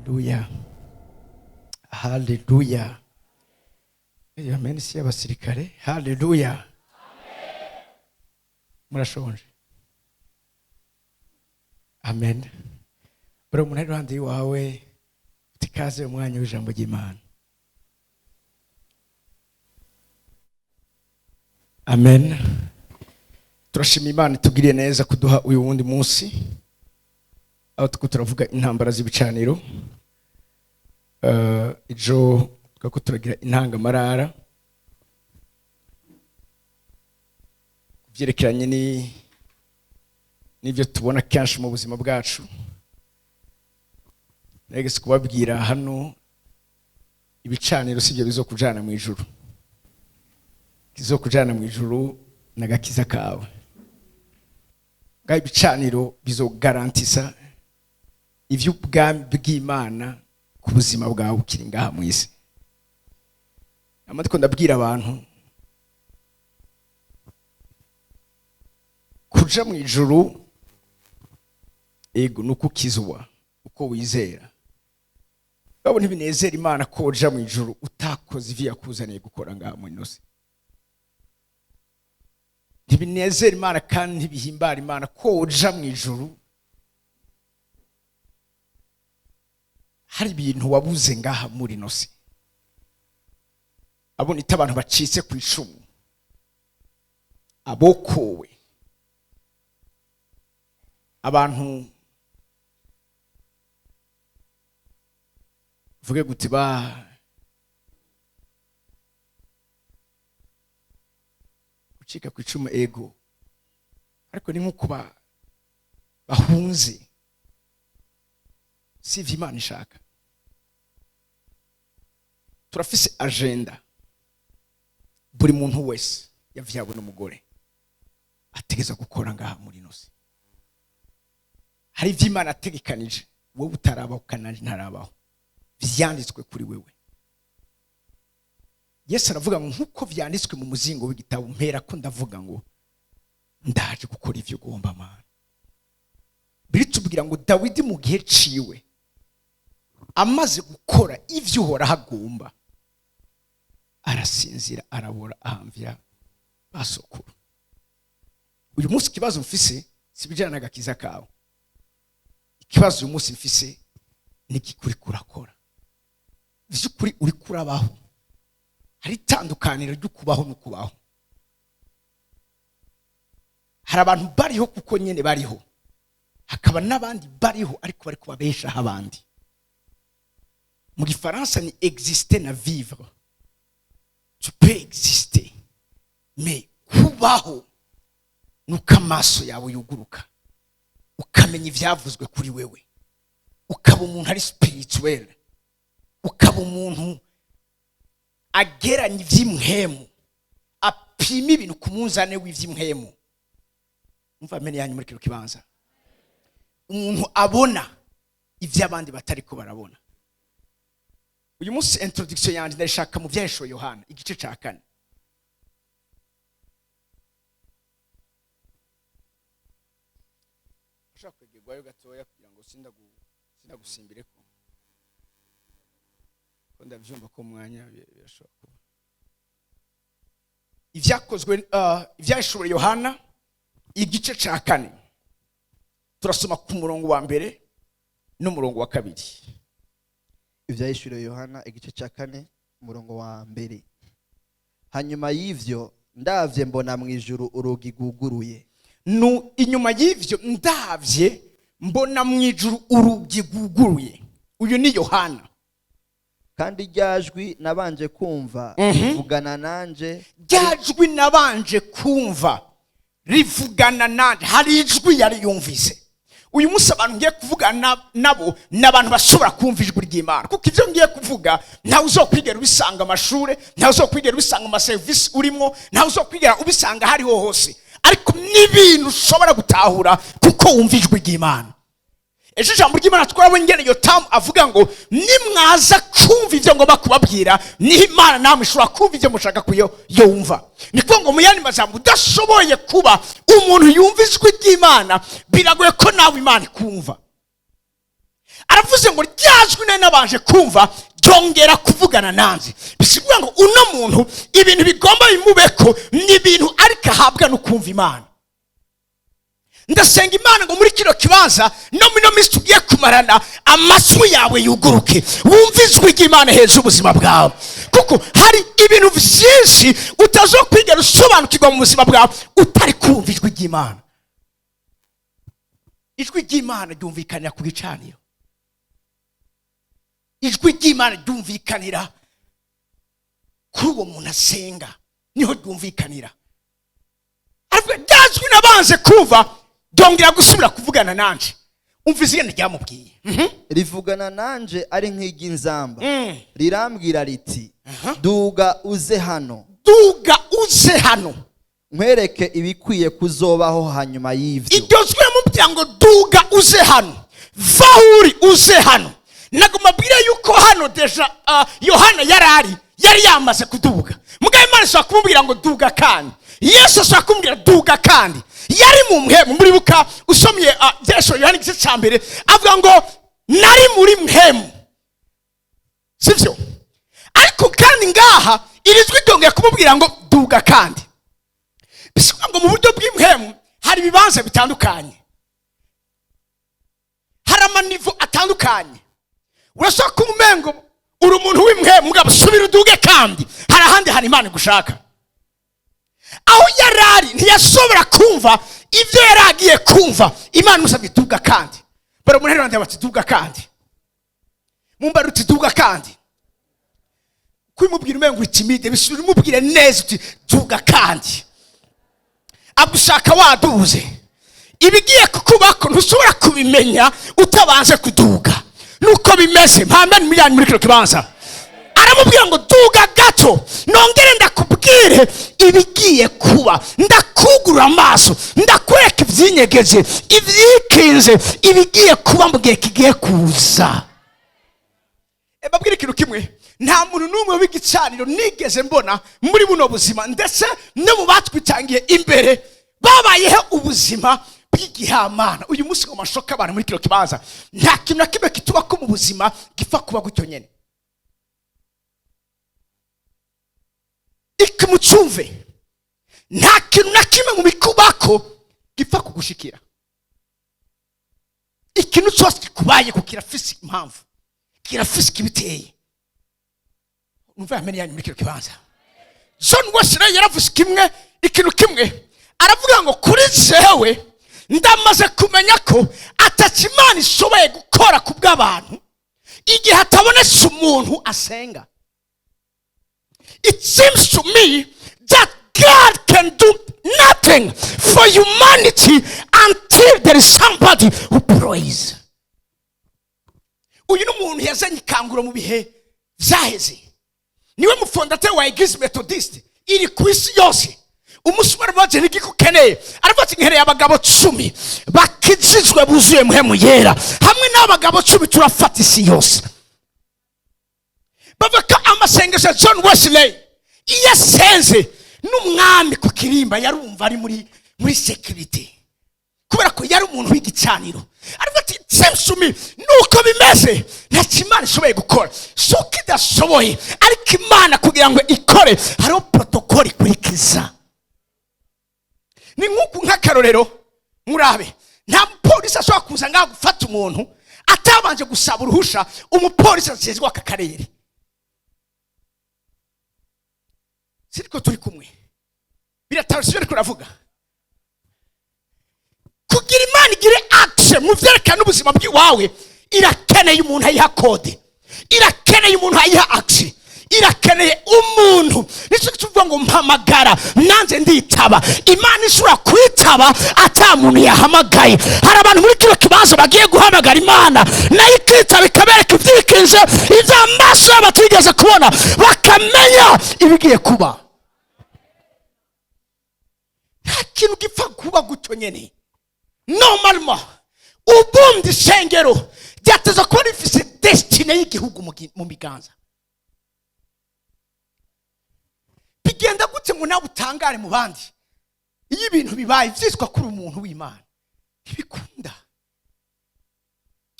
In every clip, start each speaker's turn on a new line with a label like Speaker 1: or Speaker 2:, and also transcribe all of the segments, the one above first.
Speaker 1: Haleluya. Haleluya. Amen si abasirikare. Haleluya. Murashonje. Amen. Bro munari rwandi wawe utikaze umwanya w'ijambo ry'Imana. Amen. Turashima Imana tugiriye neza kuduha uyu wundi munsi. Aho turavuga intambara z'ibicaniro. Ejo twako turagira intangamarara. Byerekeranye n'ibyo tubona kenshi mu buzima bwacu. Negese kubabwira hano ibicaniro sibyo bizokujana mu ijuru. Kizokujana mu ijuru nagakiza kawe. Gaye ibicaniro bizogarantisa ivyo ubwami bw'Imana ku buzima bwawe ukiri ngaha mu isi. Amatiko ndabwira abantu kuja mu ijuru ego nuko ukizwa uko wizera. Gabo ntibinezera Imana ko uja mu ijuru utakoze ivyo yakuzaniye gukora ngaha mu inosi. Ntibinezera Imana kandi ntibihimbara Imana ko uja mu ijuru hari ibintu wabuze ngaha muri inosi. Abona ita abantu bacitse ku icumu, abokowe, abantu vuge gute gucika ku icumu ego, ariko ni nkuko bahunze sivyo Imana ishaka. Turafise agenda buri muntu wese yavyawe n'umugore ategeza gukora ngaha muri inosi. Hari ivyo Imana ategekanije wowe utarabaho kandi ntarabaho, vyanditswe kuri wewe. Yesu aravuga ngo nkuko vyanditswe mu muzingo w'igitabo, mpera ko ndavuga ngo ndaje gukora ivyo ugomba Mana. Biritubwira ngo Dawidi mu gihe ciwe amaze gukora ivyo Uhoraho agomba, arasinzira arabora ahamvya basokuru. Uyu munsi kibazo mfise sibijana n'agakiza kawe. Ikibazo uyu munsi mfise ni kikuri kurakora. Vyukuri uri kurabaho. Hari itandukaniro ryo kubaho no kubaho. Hari abantu bariho kuko nyene bariho, hakaba n'abandi bariho ariko bari kubabesha abandi. Mu Gifaransa ni exister na vivre. Tu peux exister, mais kubaho nuko amaso yawe yuguruka, ukamenya ivyavuzwe kuri wewe, ukaba umuntu ari spirituel, ukaba umuntu ageranye ivy'imhemu, apima ibintu ku munzane w'ivy'imhemu. Umva mene yanyu muri kino kibanza, umuntu abona ivy'abandi batariko barabona. Uyu munsi introduction yanje ndashaka mu vyesho Yohana igice ca 4. Ushaka kwegegwayo gatoya kugira ngo sindagusimbireko. Ko ndavyumva ko mwanya birashobora kuba. Ivyakozwe ivyesho Yohana igice ca 4. Turasoma ku murongo wa mbere n'umurongo wa kabiri.
Speaker 2: Ivyahishuriwe Yohana igice cya 4 umurongo wa mbere. Hanyuma y'ivyo ndavye mbona mu ijuru urugi guguruye.
Speaker 1: Inyuma y'ivyo ndavye mbona mu ijuru urugi guguruye. Uyu ni Yohana.
Speaker 2: Kandi ryajwi nabanje kumva rivugana nanje.
Speaker 1: Ryajwi nabanje kumva rivugana nanje. Hari ijwi yari yumvise. Uyu munsi abantu ngiye kuvuga nabo n'abantu bashobora kumva ijwi ry'Imana, kuko ivyo ngiye kuvuga ntawe uzokwigera ubisanga amashure, ntawe uzokwigera ubisanga ama service urimo, ntawe uzokwigera ubisanga hariho hose, ariko n'ibintu ushobora gutahura kuko wumva ijwi ry'Imana. Ejo ijambo ry'Imana twabonye ngene Yotamu avuga ngo nimwaza kumva ivyo ngomba kubabwira, niho Imana namwe ishobora kumva ivyo mushaka yumva. Niko ngo muyandi majambo udashoboye kuba umuntu yumva ijwi ry'Imana, biragoye ko nawe Imana ikumva. aravuze ngo ryajwi nari nabanje kumva ryongera kuvugana nanjye. Bisigura ngo uno muntu ibintu bigomba bimubeko ni ibintu ariko ahabwa no kumva Imana. Ndasenga Imana ngo muri kino kibanza no mino minsi tugiye kumarana amatwi yawe yuguruke wumve ijwi ry'Imana hejuru ubuzima bwawe, kuko hari ibintu byinshi utazokwigera usobanukirwa mu buzima bwawe utari kumva ijwi ry'Imana. Ijwi ry'Imana ryumvikanira ku gicaniro. Ijwi ry'Imana ryumvikanira kuri uwo muntu asenga, niho ryumvikanira. Ariko ryajwi nabanze kumva ryongera gusubira kuvugana nanje. Umva izina ryamubwiye.
Speaker 2: Rivugana nanje ari nk'iry'inzamba. Rirambwira riti duga uze hano.
Speaker 1: Duga uze hano.
Speaker 2: Nkwereke ibikwiye kuzobaho hanyuma y'ivyo.
Speaker 1: Iryo jwi mubwira ngo duga uze hano. Vahuri uze hano. Nagomabwira yuko hano deja Yohana yari yamaze kuduga. Mugabe Imana ashaka kumubwira ngo duga kandi. Yesu ashaka kumubwira duga kandi. Yari mu mpemu muri buka usomye Yesu Yohana igice cya mbere avuga ngo nari muri mpemu. Sivyo? Ariko kandi ngaha iri jwi ryongeye kumubwira ngo duga kandi. Bisigura ngo mu buryo bw'impemu hari ibibanza bitandukanye. Hari amanivo atandukanye. Urashaka kumumengo uri umuntu w'impemu mugabo subira uduge kandi hari ahandi hari Imana gushaka. Aho yarari ntiyashobora kumva ibyo yaragiye kumva. Imana musabye duga kandi. Bara umuntu rero ndabati duga kandi. Mumba ruti duga kandi. Kwimubwira umengo itimide bisubira umubwire neza uti duga kandi. Agushaka waduze. Ibigiye kukubako ntushobora kubimenya utabanze kuduga. Nuko bimeze mpambe miliyoni muri kino kibanza. Aramubwira ngo duga gato nongere ndakubwire ibigiye kuba, ndakugura amaso, ndakwereka ibyinyegeje, ibyikinze, ibigiye kuba mu gihe kigiye kuza. Babwire ikintu kimwe, nta muntu n'umwe w'igicaniro nigeze mbona muri buno buzima ndetse no mu batwitangiye imbere babayeho ubuzima bw'igihamana. Uyu munsi ngo mashoka abantu muri kino kibanza nta kintu na kimwe kituba ko mu buzima gipfa kuba gutyo nyene. Ikimucumve nta kintu na kimwe mu bikubako gipfa kugushikira. Ikintu cyose kikubaye ko kirafise impamvu, kirafise kibiteye. Umva amenya muri kino kibanza John Wesley yaravuze kimwe ikintu kimwe, aravuga ngo kuri jewe ndamaze kumenya ko atakimana ishoboye gukora ku bw'abantu igihe hatabonetse umuntu asenga. It seems to me that God can do nothing for humanity until there is somebody who prays. Uyu n'umuntu yazanye ikanguro mu bihe byaheze. Niwe mufondateur wa Eglise Methodiste iri ku isi yose. Umusumari waje nigikukeneye aravuga nkereye abagabo 10 bakizizwe buzuye muhemu yera hamwe n'abagabo 10 turafata isi yose. Bavaka amasengesho John Wesley iyasenze n'umwami ku kirimba yarumva ari muri security kubera ko yari umuntu w'igicaniro. Aravuga ati semsumi nuko bimeze nta kimana ishoboye gukora, so kidashoboye ariko Imana kugira ngo ikore hariho protocol ikurikiza. Ni nkuko nk'akarorero murabe nta polisi ashobora kuza ngaho gufata umuntu atabanje gusaba uruhusha umupolisi azezwa aka karere. Siriko turi kumwe biratarusije ariko ravuga kugira Imana igire action mu vyerekana ubuzima bw'iwawe irakeneye umuntu ayiha code, irakeneye umuntu ayiha action, irakeneye umuntu. Nico tuvuga ngo mpamagara nanze nditaba. Imana ishura kwitaba ata muntu yahamagaye. Hari abantu muri kino kibanza bagiye guhamagara Imana nayo ikitaba ikabereka ivyikinze ivy'amaso batigeze kubona bakamenya ibigiye kuba. Nta kintu gipfa kuba gutyo nyene. Normalement ubundi shengero ryateza kuba rifise destiny y'igihugu mu miganza. Bigenda gute ngo nawe utangare mu bandi iyo ibintu bibaye vyitwa kuri umuntu w'Imana ntibikunda.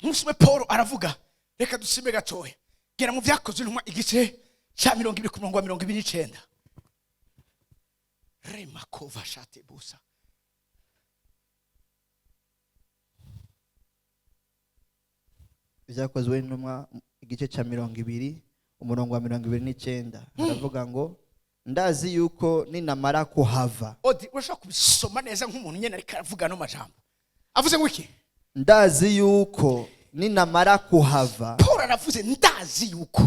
Speaker 1: umusome Paul aravuga, reka dusime gatoya, gera mu Byakozwe n'Intumwa igice cya 20 ku murongo wa 29. Remakova shate busa.
Speaker 2: Byakozwe n'Intumwa igice cya 20 umurongo wa 29 aravuga ngo ndazi yuko ninamara kuhava.
Speaker 1: Odi urashaka kubisoma neza nk'umuntu nyene ariko aravuga no majambo. Avuze ngo iki?
Speaker 2: Ndazi yuko ninamara kuhava.
Speaker 1: Paul aravuze ndazi yuko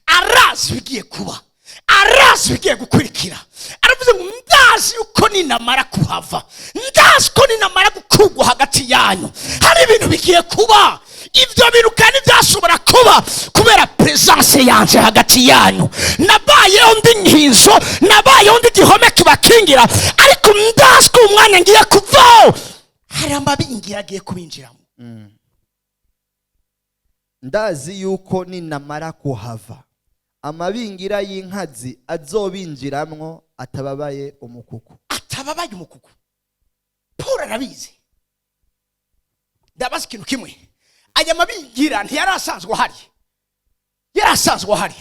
Speaker 1: arazi bigiye kuba, arazi bigiye gukurikira. Aravuze ngo ndazi yuko ninamara kuhava, ndazi ko ninamara gukugwa hagati yanyu hari ibintu bigiye kuba. Ibyo bintu kandi byashobora kuba kubera presence yanje hagati yanyu. Nabayeho ndi nkinzo, nabayeho ndi gihome kibakingira, ariko ndazi ko umwanya ngiye kuvaho hari amabingira agiye kubinjiramo.
Speaker 2: Ndazi yuko ninamara kuhava amabingira y'inkazi azobinjiramwo atababaye umukuku.
Speaker 1: Atababaye umukuku. Paul arabizi. Ndabaza ikintu kimwe, aya mabingira ntiyarasanzwe hari, yarasanzwe hari.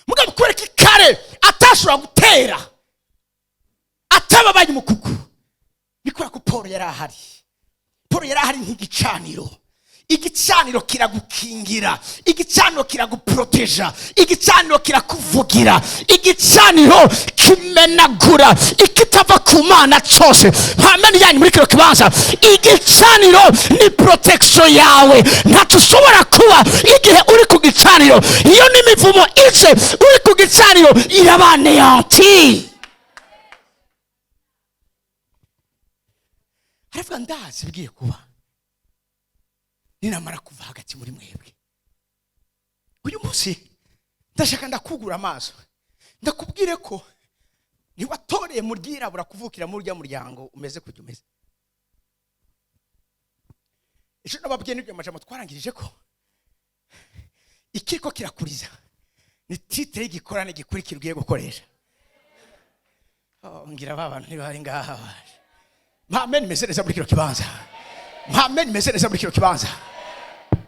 Speaker 1: Mugabo kwereka kare atashobora gutera atababaye umukuku. Bikora ko Paul yarahari. Paul yarahari nk'igicaniro. Igicaniro kiragukingira, igicaniro kiraguproteja, igicaniro kirakuvugira, igicaniro kimenagura ikitava ku Mana cyose. Hamani yanyu muri kiro kibanza, igicaniro ni protection yawe. Ntatushobora kuba igihe uri ku gicaniro, iyo n'imivumo ice uri ku gicaniro irabaneyanti. Aravuga ndazi bigiye kuba ninamara kuva hagati muri mwebwe. Uyu munsi ndashaka ndakugura amaso, ndakubwire ko ntiwatoreye mu ryirabura kuvukira muri urya muryango umeze kujya umeze. Ejo nababwiye n'ibyo majambo twarangirije ko ikiko kirakuriza ni titre y'igikorane gikurikira ugiye gukoresha. Ngira abantu ntibari ngaha. Amen. Mezereza muri kiro kibanza. Amen. Mezereza muri kiro kibanza.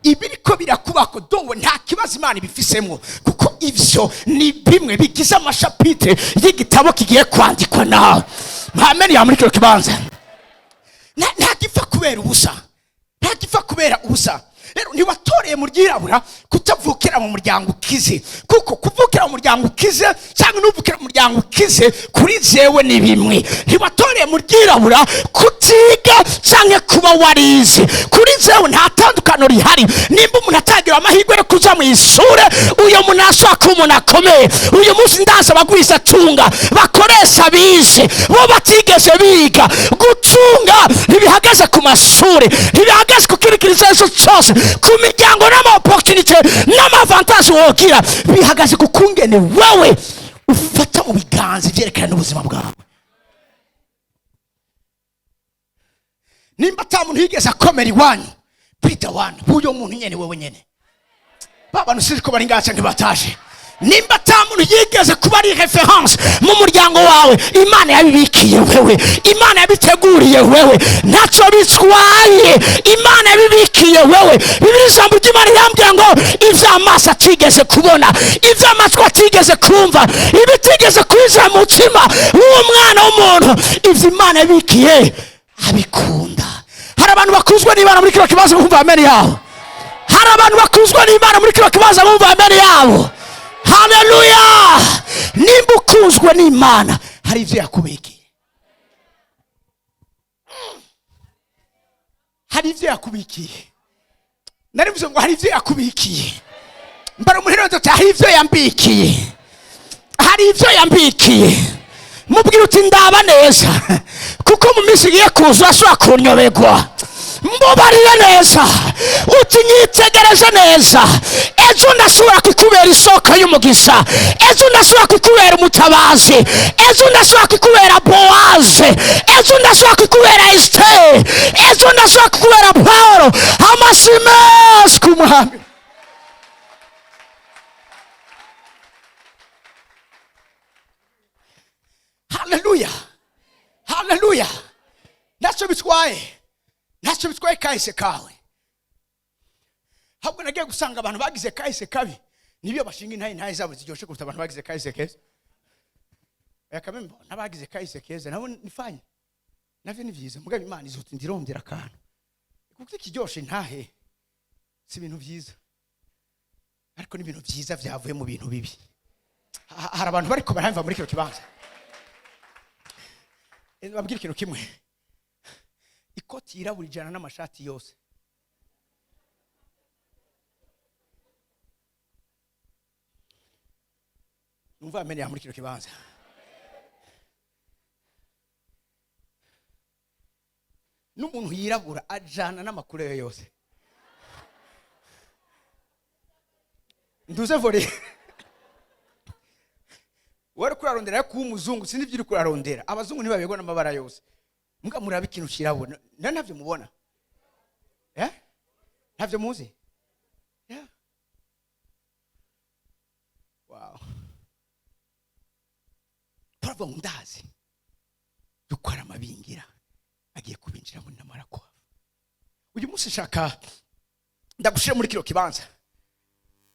Speaker 1: Ibiriko birakubako dowe nta kibazo Imana ibifisemwo, kuko ivyo ni bimwe bigize amashapite y'igitabo kigiye kwandikwa nawe. Amen. Ya muri kiro kibanza. Nta gifa kubera ubusa, nta gifa kubera ubusa. Rero ntiwatoreye mu ryirabura kutavukira mu muryango ukize, kuko kuvukira mu muryango ukize cyangwa n'uvukira mu muryango ukize kuri jewe ni bimwe. Ntiwatoreye mu ryirabura kutiga cyangwa kuba warize, kuri jewe nta tandukano rihari. Nimba umuntu atagira amahirwe yo kuza mu ishure, uyo muntu ashaka kuba umuntu akomeye. Uyu munsi ndaza bagwisa tunga bakoresha bize bo batigeze biga. Gutunga ntibihagaze ku mashuri, ntibihagaze ku kirikirizo cyose, ku miryango n'ama opportunity n'amavantage wogira, bihagaze ku kungene wewe ufata mu biganza byerekana n'ubuzima bwawe. Nimba tamuntu yigeze akomera iwanyu, Peter wana uyo muntu nyene wewe nyene. Baba nusije ko bari ngaca ntibataje. Nimba tamuntu yigeze kuba ari reference mu muryango wawe, Imana yabibikiye wewe, Imana yabiteguriye wewe, ntacyo bitwaye, Imana yabibikiye wewe. Bibiri ijambo ry'Imana yambwiye ngo ivy'amaso atigeze kubona, ivy'amatwi atigeze kumva, ibitigeze kwinjira mu mutima w'umwana w'umuntu, ivyo Imana yabikiye abikunda. Hari abantu bakuzwe n'Imana muri kiro kibazo bumva amen yabo. Hari abantu bakuzwe n'Imana muri kiro kibazo bumva amen yabo. Haleluya. Nimba ukuzwe n'Imana hari ivyo yakubikiye, hari ivyo yakubikiye. Narivuze ngo hari ivyo yakubikiye. Mbara umuhero ndote hari ivyo yambikiye, hari ivyo yambikiye. Mubwira uti ndaba neza, kuko mu minsi igiye kuza ashobora kunyobegwa. Mubariye neza, uti nyitegereje neza. Ejo ndashobora kukubera isoko y'umugisha, ejo ndashobora kukubera umutabazi, ejo ndashobora kukubera Boaze, ejo ndashobora kukubera Esther, ejo ndashobora kukubera Paulo. Amasimes kumuhambi. Hallelujah. Hallelujah. Ntacyo bitwaye kahise kawe, ahubwo nagiye gusanga abantu bagize kahise kabi nibyo bashinga intaye zabo ziryoshe kuruta abantu bagize kahise keza. Yakamembo nabagize kahise keza nabo nifanye navyo ni vyiza, mugabe Imana izuti ndirondera akantu kuko ikiryoshe ntahe si ibintu vyiza, ariko ni ibintu vyiza vyavuye mu bintu bibi. Hari abantu bariko baramva muri kino kibanza. Babwira ikintu kimwe, ikoti yirabura ijana n'amashati yose. Numva amenye muri kino kibanza. N'umuntu yirabura ajana n'amakuru yose. Nduze vore. Wari kurarondera ku umuzungu sindi byiri kurarondera. Abazungu ntibabego n'amabara yose. Muga murabe ikintu kirabona. Navyo mubona. Navyo muzi? Wow. Turava ndazi. Dukora amabingira. Agiye kubinjira muri namara kwa. Uyu munsi shaka ndagushira muri kiro kibanza.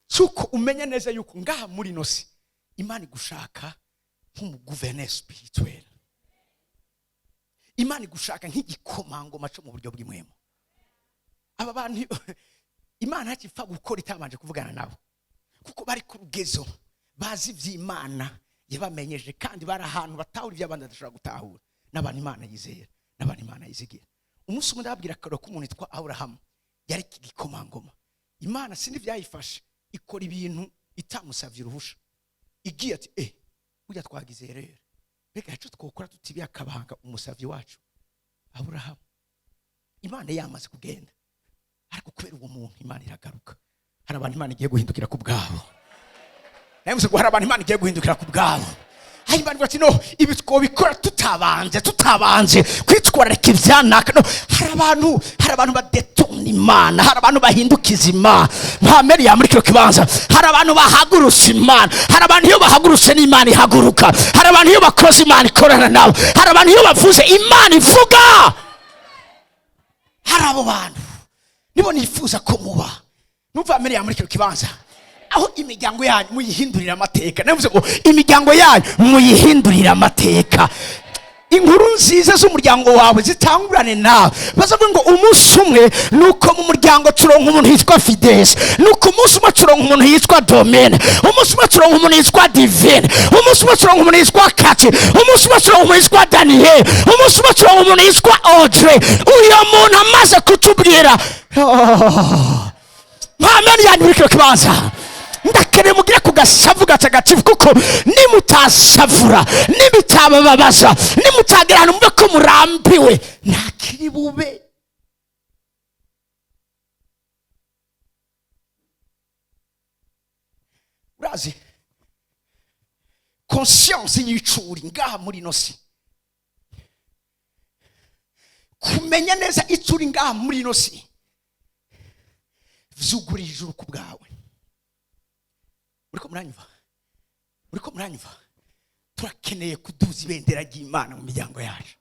Speaker 1: Suko umenya neza yuko ngaha muri nosi Imana igushaka nk'umuguverneur spirituel. Imana igushaka nk'igikomangoma cyo mu buryo bw'imwemo. Aba bantu Imana hakifa gukora itabanje kuvugana nabo. Kuko bari ku rugezo bazi ivy'Imana yabamenyeje kandi bari ahantu batahura iby'abandi badashobora gutahura. N'abantu Imana yizera, n'abantu Imana yizigira. Umunsi umwe ndababwira ko umuntu yitwa Abraham yari igikomangoma. Imana sindi vyayifashe ikora ibintu itamusavye uruhusha. Igiye ati burya twagize rero reka cyo twokora tutibiye akabanga umusavye wacu Abraham. Imana yamaze kugenda, ariko kubera uwo muntu Imana iragaruka. Hari abantu Imana igiye guhindukira ku bwabo. Namuze ko hari abantu Imana igiye guhindukira ku bwabo. Hayi bandi bati no ibi twobikora tutabanje kwitwararika ivyanaka. No hari abantu badetona Imana, hari abantu bahindukiza Imana. Mpameri ya muri kiro kibanza hari abantu bahagurutse Imana, hari abantu iyo bahagurutse n'Imana ihaguruka, hari abantu iyo bakoze Imana ikorana nabo, hari abantu iyo bavuze Imana ivuga. Hari abo bantu nibo nifuza ko muba. Numva mpameri ya muri kiro kibanza aho imiryango yanyu muyihindurira amateka. Navuze ngo imiryango yanyu muyihindurira amateka. Inkuru nziza z'umuryango wawe zitangurane nawe. Bazavuga ngo umunsi umwe nuko mu muryango turonka umuntu yitwa Fides, nuko umunsi umwe turonka umuntu yitwa Domaine, umunsi umwe turonka umuntu yitwa Divine, umunsi umwe turonka umuntu yitwa Kati, umunsi umwe turonka umuntu yitwa Daniel, umunsi umwe turonka umuntu yitwa Audrey. Uyo muntu amaze kutubwira mpameni yanyu muri kiro kibanza ndakene mugire kugasavu gatagatifu, kuko nimutasavura nimutabababaza nimutagira ahantu mube ko murambiwe ntakiri bube. Urazi conscience y'icuri ngaha muri nosi, kumenya neza icuri ngaha muri nosi vyugura ijuru ku bwawe. Muriko muranyumva turakeneye kuduza ibendera ry'Imana mu miryango yacu.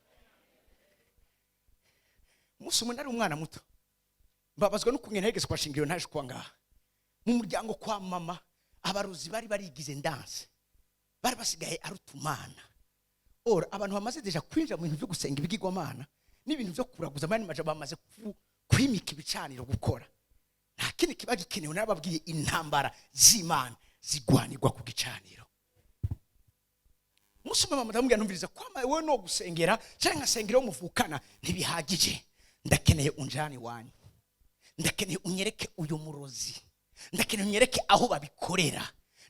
Speaker 1: Umunsi umwe nari umwana muto mbabazwa no kungena hegeze kwa shingiro ntaje kwa ngaha mu muryango kwa mama. Abaruzi bari barigize ndanse, bari basigaye arutumana. Ora abantu bamaze deja kwinjira mu bintu byo gusenga ibigirwamana n'ibintu byo kuraguza mani maje bamaze kwimika ibicaniro gukora. Nta kindi kiba gikenewe. Nababwiye intambara z'Imana zigwanirwa ku gicaniro. Musuma mama ndamubwira numviriza kwama wewe no gusengera cyangwa nkasengera umuvukana ntibihagije. Ndakeneye unjani wanyu, ndakeneye unyereke uyu murozi, ndakeneye unyereke aho babikorera.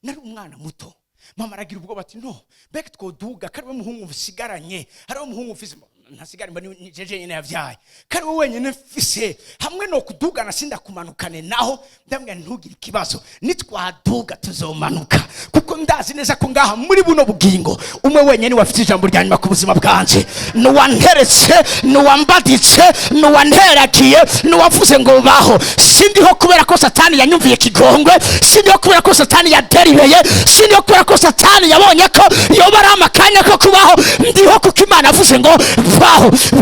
Speaker 1: Nari umwana muto mama aragira ubwo bati no beke twoduga kari we muhungu mfisigaranye, hari umuhungu mfise ntasigara mba ni jeje nyene yavyaye, kari we wenyene mfise hamwe no kudugana sinda kumanukane naho. Ndambwira ntugire ikibazo nitwaduga tuzomanuka, kuko ndazi neza ko ngaha muri buno bugingo umwe wenyene wafite ijambo rya nyuma ku buzima bwanje. No wanteretse, no wambaditse, no wanterakiye, no wavuze ngo baho. Sindiho kubera ko Satani yanyumviye kigongwe, sindiho kubera ko Satani yaderibeye, sindiho kubera ko Satani yabonye ko yoba ari amakanya ko kubaho. Ndiho kuko Imana yavuze ngo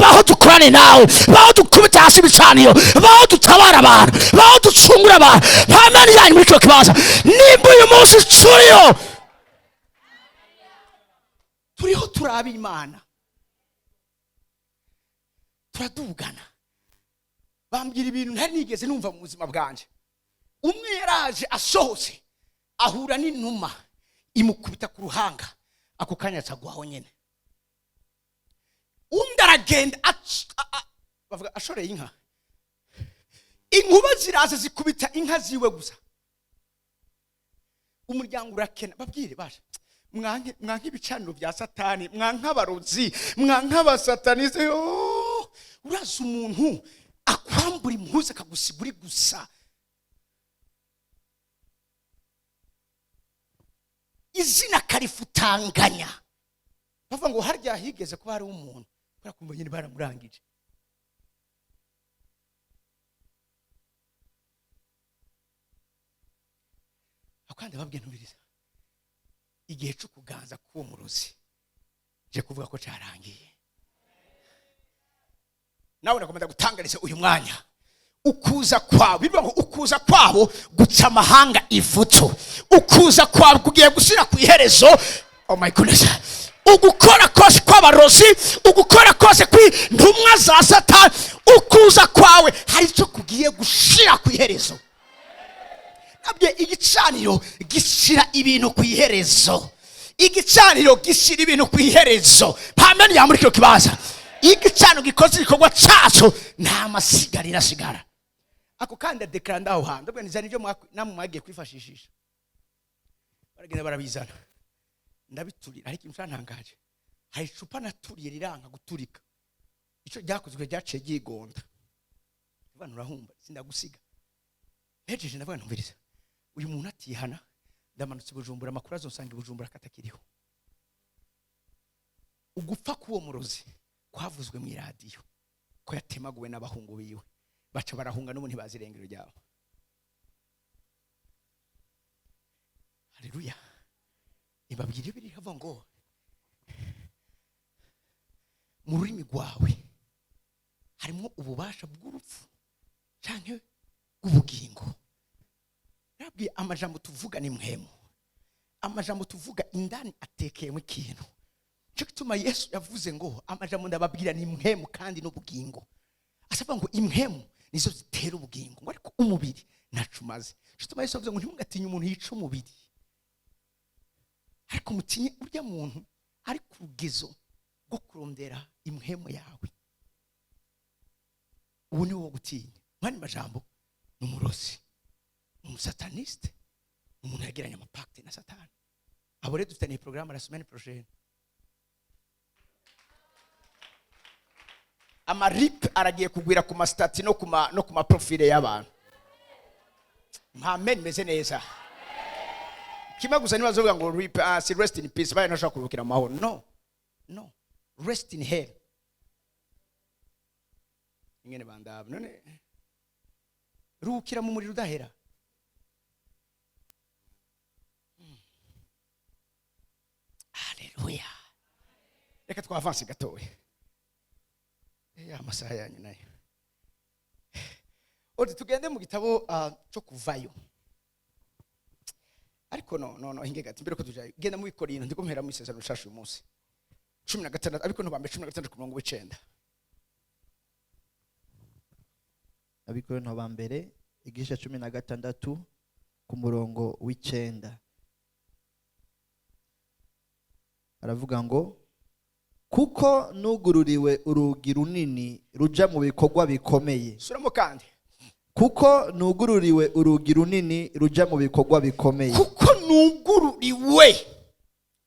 Speaker 1: baho dukorane nawe, baho dukubita hasi ibicaniro, baho dutabara abantu, baho ducungura abantu. Nta mani yanyu muri icyo kibanza. Nimba uyu munsi turiho turaba Imana, turadugana. Bambwira ibintu ntari nigeze numva mu buzima bwanje. Umwe yaraje asohotse ahura n'inuma imukubita ku ruhanga, ako kanya acagwaho nyene. Undi aragenda bavuga ashoreye inka, inkuba ziraza zikubita inka ziwe gusa. Umuryango urakena. Babwire baje mwanke ibicaniro bya satani, mwanke abarozi, mwanke abasataniste. Uraza umuntu akwambura impuzu akagusigura gusa, izina karifutanganya. Bavuga ngo harya higeze kuba hari umuntu kubera kumva nyine baramurangije. Akandi babwiye ntubiriza igihe cyo kuganza k'uwo murozi je kuvuga ko cyarangiye. Nawe nakomeza gutangariza uyu mwanya ukuza kwabo, bivuga ngo ukuza kwabo guca amahanga ivuto, ukuza kwabo kugiye gushyira ku iherezo. Oh my goodness. Ugukora kose kw'abarozi, ugukora kose kw'intumwa za Satani, ukuza kwawe hari icyo kugiye gushira ku iherezo. Nabye igicaniro gishira ibintu ku iherezo, igicaniro gishira ibintu ku iherezo. Pamene ya muri cyo kibaza, igicaniro gikoze igikorwa cyacu nta masigarira sigara. Ako kandi deklara ndaho handa bwe nizana ibyo namwe mwagiye kwifashishisha. Baragenda barabizana ndabiturira, ariko imshantangaje hari icupa naturiye riranga guturika. Icyo ryakozwe ryaciye gigonda. Bana urahumba sindagusiga. Hejeje ndavuga ntumviriza, uyu muntu atihana ndamanutse Bujumbura, amakuru azonsanga Bujumbura katakiriho. Ugupfa kuwo murozi kwavuzwe mu radio ko yatemaguwe n'abahungu biwe, baca barahunga n'umuntu bazirengero ryabo. Haleluya. Ibabwire biri hava ngo mu rurimi rwawe harimo ububasha bw'urupfu cyangwa ubugingo. Nabwiye amajambo tuvuga ni mwemu, amajambo tuvuga indani atekeyemo ikintu. Cyo gituma Yesu yavuze ngo amajambo ndababwira ni mwemu kandi n'ubugingo. Asaba ngo imwemu nizo zitera ubugingo, ngo ariko umubiri nacumaze. Cyo gituma Yesu yavuze ngo ntimugatinye umuntu yica umubiri, ariko mutinye urya muntu ari ku rugezo rwo kurondera imwemu yawe. Ubu ni wo gutinya. Mwani majambo n'umurozi, umusataniste, umuntu yagiranye amapakte na Satani. Abo rero dufitanye programme la semaine prochaine. Amarip aragiye kugwira ku mastati no kuma profile y'abantu. Amen, meze neza. Kima gusa nibazovuga ngo rip si rest in peace, baye nashaka kurukira amahoro. No, rest in hell. Ingene bandaba none rukira mu muriro udahera. Haleluya. Reka twavanse gatoye. Ya masaha yanyu nayo. Odi tugende mu gitabo cyo kuvayo. Ariko no hingegati mbere ko tujaye genda mu Bikorino, ndiko mpera mu isezerano shashu umunsi 16, ariko no bambe 16 ku 19.
Speaker 2: Abikorino bambere igisha 16 ku murongo w'9 aravuga ngo kuko nugururiwe urugi runini ruja mu bikorwa bikomeye.
Speaker 1: Suramo kandi
Speaker 2: kuko nugururiwe urugi runini ruja mu bikorwa bikomeye.
Speaker 1: Kuko nugururiwe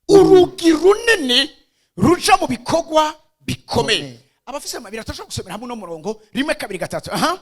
Speaker 1: urugi runini ruja mu bikorwa bikomeye. Abafise amabira atashaka gusomera hamwe no murongo 1 2 3.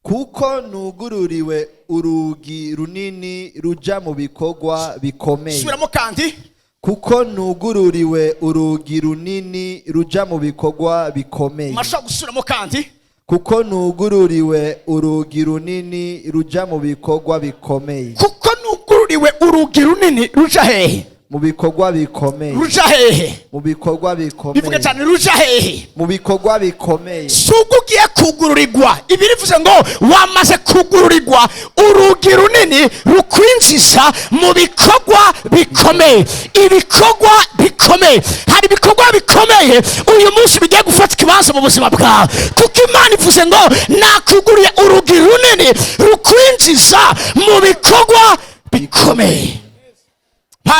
Speaker 2: Kuko nugururiwe urugi runini ruja mu bikorwa bikomeye.
Speaker 1: Suramo kandi
Speaker 2: kuko nugururiwe urugi runini ruja mu bikorwa bikomeye.
Speaker 1: Mashaka gusubiramo kandi
Speaker 2: kuko nugururiwe urugi runini ruja mu bikorwa bikomeye.
Speaker 1: Kuko nugururiwe urugi runini ruja hehe?
Speaker 2: mu bikorwa bikomeye
Speaker 1: ruja hehe
Speaker 2: mu bikorwa
Speaker 1: bivuga
Speaker 2: bikomeye
Speaker 1: cyane ruja hehe
Speaker 2: mu bikorwa bikomeye
Speaker 1: suko ugiye kugururirwa ibi bivuze ngo wamaze kugururirwa urugi runini rukwinjiza mu bikorwa bikomeye ibikorwa bikomeye hari ibikorwa bikomeye uyu munsi bigiye gufata ikibanza mu buzima bwawe kuko Imana ivuze ngo nakuguriye urugi runini rukwinjiza mu bikorwa bikomeye.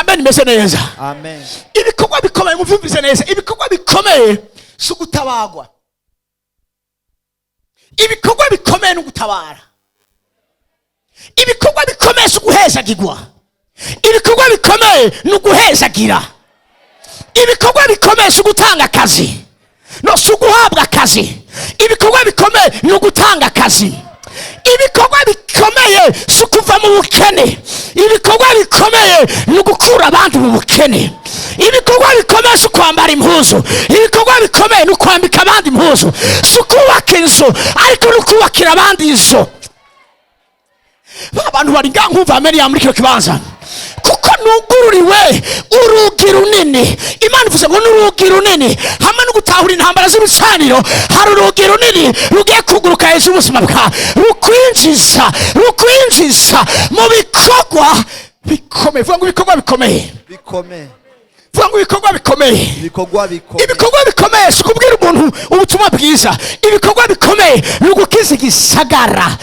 Speaker 1: Amen, meze neza.
Speaker 2: Amen.
Speaker 1: Ibikorwa bikomeye muvyumvise neza. Ibikorwa bikomeye si ugutabagwa. Ibikorwa bikomeye ni ugutabara. Ibikorwa bikomeye si uguhezagirwa. Ibikorwa bikomeye ni uguhezagira. Ibikorwa bikomeye si ugutanga akazi. No, si uguhabwa akazi. Ibikorwa bikomeye ni ugutanga akazi. Ibikorwa bikomeye si ukuva mu bukene. Ibikorwa bikomeye ni ugukura abandi mu bukene. Ibikorwa bikomeye si ukwambara impuzu. Ibikorwa bikomeye ni ukwambika abandi impuzu. Si ukubaka inzu ariko ni ukubakira abandi inzu. Abantu bari ngaho nkumva amenya muri kino kibanza kuko nugururiwe urugi runini. Imana ivuze ngo n'urugi runini hamwe no gutahura intambara z'ibicaniro hari urugi runini rugiye kuguruka hejuru y'ubuzima bwawe rukwinjiza mu bikorwa bikomeye. Vuga ngo ibikorwa bikomeye vuga ngo ibikorwa bikomeye. Ibikorwa bikomeye si ukubwira umuntu ubutumwa bwiza. Ibikorwa bikomeye ni ugukiza igisagara.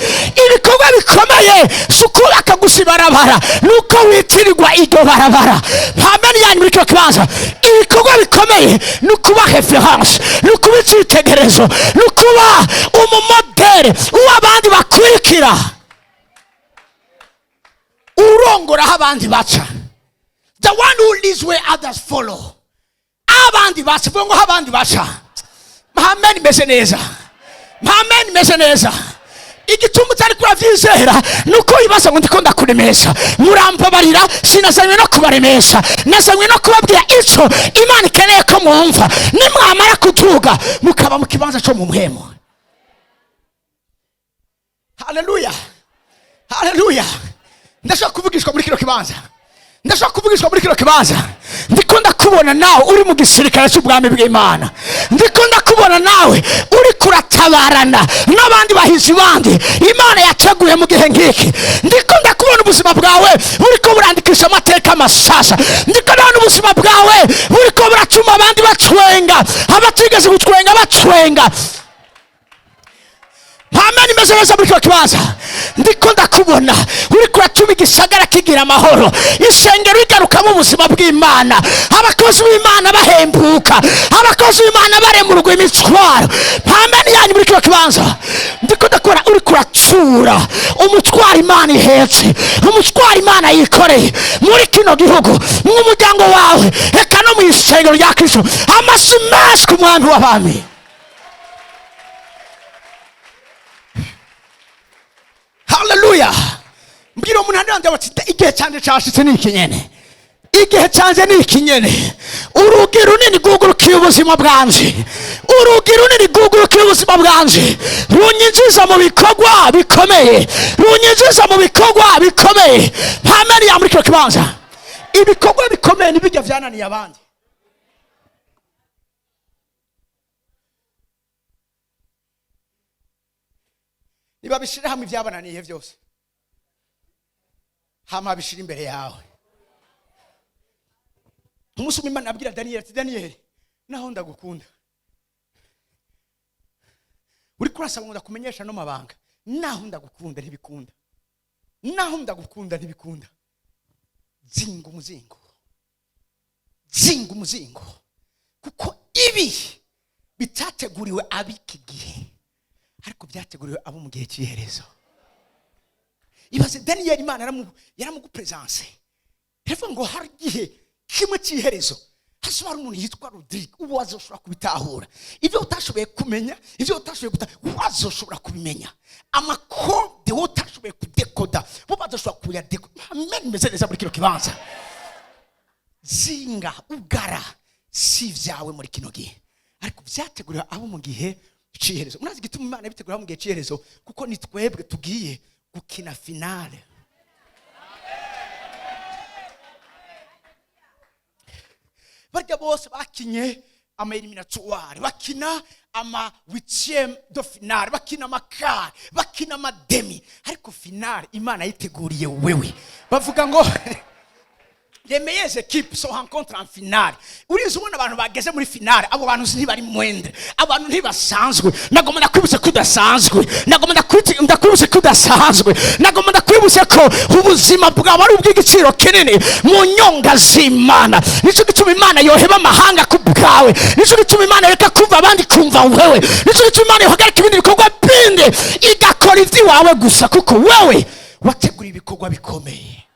Speaker 1: Ibikorwa bikomeye si ukubaka gusa ibarabara nuko witirirwa iryo barabara. Amen yanyu muri kino kibanza. Ibikorwa bikomeye ni ukuba reference, ni ukuba icyitegererezo, ni ukuba umumodere w'abandi bakurikira, urongora aho abandi baca. The one who leads where others follow. Abandi bacha, vuga ngo abandi bacha. Amen, meze neza. Amen, meze neza. Igituma utari kuravyizera nuko ibasa ngo ndiko ndakuremesha. Murambabarira sinazanywe no kubaremesha. Nazanywe no kubabwira ico Imana ikeneye ko mwumva. Nimwamara kutuga mukaba mu kibanza cyo mu muhemo. Hallelujah. Hallelujah. Ndashaka kuvugishwa muri kino kibanza. Ndiko ndakubona nawe uri mu gisirikare cy'ubwami bw'Imana. Ndiko ndakubona nawe uri kuratabarana n'abandi bahizi bandi Imana yacaguye mu gihe ngiki. Ndiko ndakubona ubuzima bwawe buriko burandikisha amateka masasa. Ndiko ndabona ubuzima bwawe buriko buracuma abandi bacwenga, abatigeze gutwenga bacwenga. Amen, meze neza muri kino kibanza. Ndiko ndakubona uri kuratuma igisagara kigira amahoro, isengero igaruka mu buzima bw'Imana, abakozi b'Imana bahembuka, abakozi b'Imana baremurwa imitwaro. Amen yanyu muri kino kibanza. Ndiko ndakubona uri kuracura umutwaro Imana ihetse, umutwaro Imana yikoreye muri kino gihugu, mu muryango wawe, eka no mu isengero rya Kristo. Amasi menshi ku mwami w'abami. Hallelujah. Mbwira umuntu handi bati igihe cyanje cyashitse ni ikinyene. Igihe cyanje ni ikinyene. Urugi runini gugurukiye ubuzima bwanje. Urugi runini gugurukiye ubuzima bwanje. Runyinjiza mu bikorwa bikomeye. Runyinjiza mu bikorwa bikomeye. Amen ya muri kino kibanza. Ibikorwa bikomeye nibijya vyananiye abandi. Niba bishira hamwe ibyabananiye byose, hama bishira imbere yawe. Umunsi umwe Imana abwira Daniel ati Daniel, naho ndagukunda. Uri kurasa ngo ndakumenyesha no mabanga. Naho ndagukunda ntibikunda. Naho ndagukunda ntibikunda. Zinga umuzingo. Kuko ibi bitateguriwe abiki gihe. Ariko byateguriwe abo mu gihe cy'iherezo. Ibaze Daniel Imana yaramugupresence. Hevo ngo hari gihe kimwe cy'iherezo hashobora umuntu yitwa Rodrigue uwazoshobora kubitahura. Ibyo utashoboye kumenya, ibyo utashoboye uwazoshobora kubimenya. Amakode utashoboye kudekoda, bo bazoshobora kuyadekoda. Amen, meze neza muri kino kibanza. Zinga ugara si vyawe muri kino gihe. Ariko byateguriwe abo mu gihe cy'iherezo. Unazi gituma Imana bitegura mu gihe cy'iherezo kuko ni twebwe tugiye gukina finale. barya bose bakinye ama eliminatoire, bakina ama 8e de finale, bakina amakare, bakina amademi, ariko finale Imana yiteguriye wewe. Bavuga ngo les meilleures équipes se rencontrent en finale. Urizo ubona abantu bageze muri finale, abo bantu ntibari mwende, abantu ntibasanzwe. Nagomba ndakwibutse kudasanzwe, nagomba ndakwibutse kudasanzwe, nagomba ndakwibutse ko ubuzima bwawe ari ubw'igiciro kinini mu nyonga z'Imana. Nico gituma Imana yoheba amahanga ku bwawe, nico gituma Imana reka kumva abandi kumva wewe, nico gituma Imana yohagarika ibindi bikorwa bindi igakora iby'iwawe gusa, kuko wewe wategura ibikorwa bikomeye.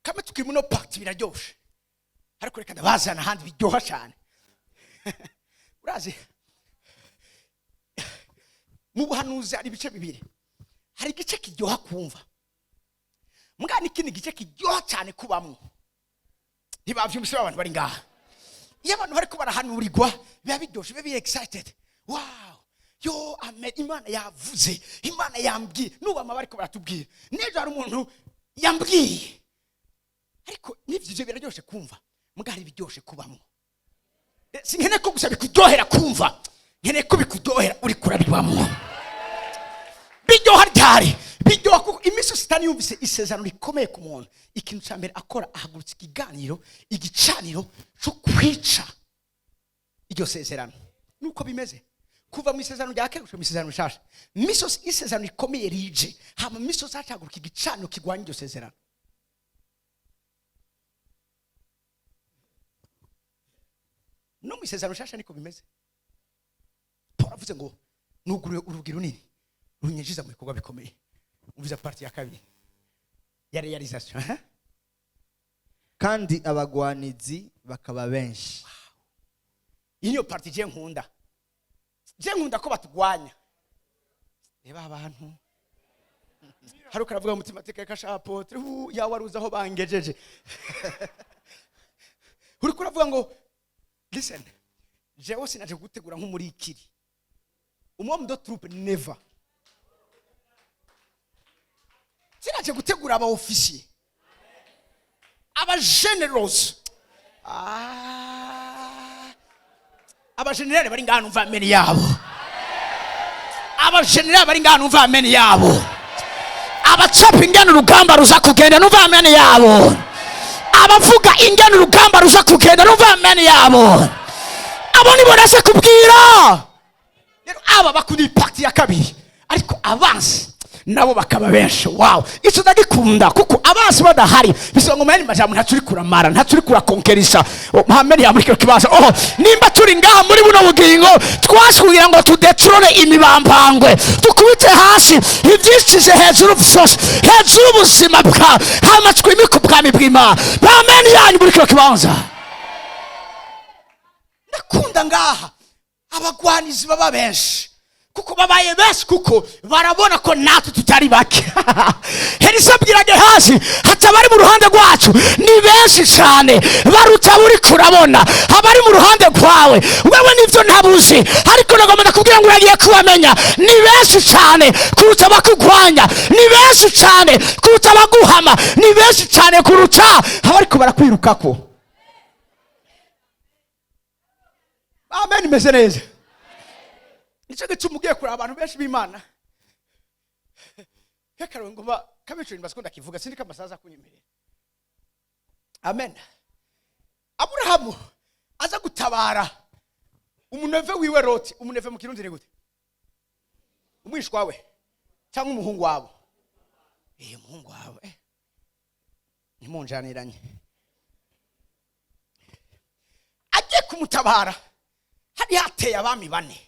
Speaker 1: Kama tukimuno party biraryoshe, ariko reka ndabazana handi biryoha cyane. Urazi mu buhanuzi hari ibice bibiri, hari igice kiryoha kumva, mbwa n'ikindi gice kiryoha cyane kubamwo. Ntibavyumvise abantu bari ngaha, iyo abantu bariko barahanurirwa biba biryoshe, biba excited. Wow, yo amen, Imana yavuze, Imana yambwiye. Nubama bariko baratubwira, nejo hari umuntu yambwiye, ariko nivyo biraryoshe kumva, mbwa hari biryoshe kubamwo. Sinkene ko gusa bikuryohera kumva, nkene ko bikuryohera uri kurabibamwo. Biryoha ryari, biryoha kuko imiso sitani yumvise isezerano rikomeye ku muntu, ikintu cya mbere akora ahagurutse ikiganiro, igicaniro cyo kwica iryo sezerano. Nuko bimeze kuva mu isezerano rya kera mu isezerano rishasha. Miso isezerano rikomeye rije, hama miso zacaguruka igicaniro kigwanya iryo sezerano. No mu isezerano rishasha niko bimeze. Paul avuze ngo nugure urugero runini runyinjiza mu bikorwa bikomeye. Umviza parti ya kabiri ya realization.
Speaker 2: Kandi abagwanizi bakaba benshi.
Speaker 1: Iyo parti je nkunda ko batugwanya. Reba abantu hari ukaravuga umutima tekeka shapotre ya waruza aho bangejeje. Uri kuravuga ngo listen, jewe sinaje gutegura nk'umurikiri. Umwami do troupe never. Sinaje gutegura aba officier, aba generals. Aba general bari ngana umva ameni yabo. Aba general bari ngana umva ameni yabo. Aba chapa ingana urugamba ruza kugenda numva ameni yabo. Abavuga ingana urugamba ruza kugenda numva ameni yabo. Abo nibo nase kubwira. Rero aba bakuni parti ya kabiri, ariko abansi nabo bakaba benshi. Wow, icyo ndagikunda kuko abansi badahari bisonga mani majambo ntacuri kuramara, ntacuri kurakonkerisha. Muhammad yamurikira kibazo, nimba turi ngaha muri buno bugingo twashugira ngo tudetrone imibambangwe, tukubite hasi ivyishije hejuru byose, hejuru ubuzima bwa hamatwe imikubwami bw'Imana. Amen yanyu murikira kibanza. Nakunda ngaha abagwanizi baba benshi, kuko babaye benshi, kuko barabona ko natwe tutari bake. Herisabwirage hasi hatabari mu ruhande rwacu ni benshi cyane, baruta buri kurabona abari mu ruhande rwawe. Wewe nivyo ntabuzi, ariko nagomba kubwira ngo uragiye kubamenya ni benshi cyane kuruta bakugwanya, ni benshi cyane kuruta baguhama, ni benshi cyane kuruta abariko barakwirukako. Amen, meze neza. Nico gituma ugiye kuri abantu benshi b'Imana. Hekaro ngoma kabicu nibaskunda kivuga sindika amasaza kunyemerera. Amen. Abrahamu aza gutabara umuneve wiwe Loti. Umuneve mu kirundi ni gute? Umwishwa we cyangwa umuhungu wabo? Umuhungu wawe. Nimunjaniranye. Agiye kumutabara. Hari hateye abami bane.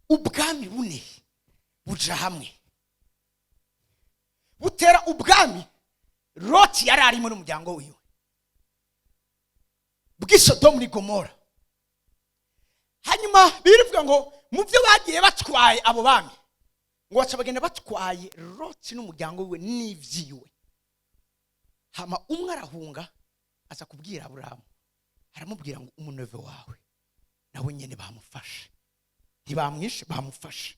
Speaker 1: Ubwami bune buja hamwe butera ubwami Loti yari arimo n'umuryango wiwe bw'Isodomu ni Gomora. Hanyuma birivuga ngo mu byo bagiye batwaye abo bami, ngo baca bagenda batwaye Loti n'umuryango wiwe n'ivyiwe. Hama umwe arahunga aza kubwira Aburahamu, aramubwira ngo umuneve wawe nawe nyene bamufashe, ntibamwishe bamufashe,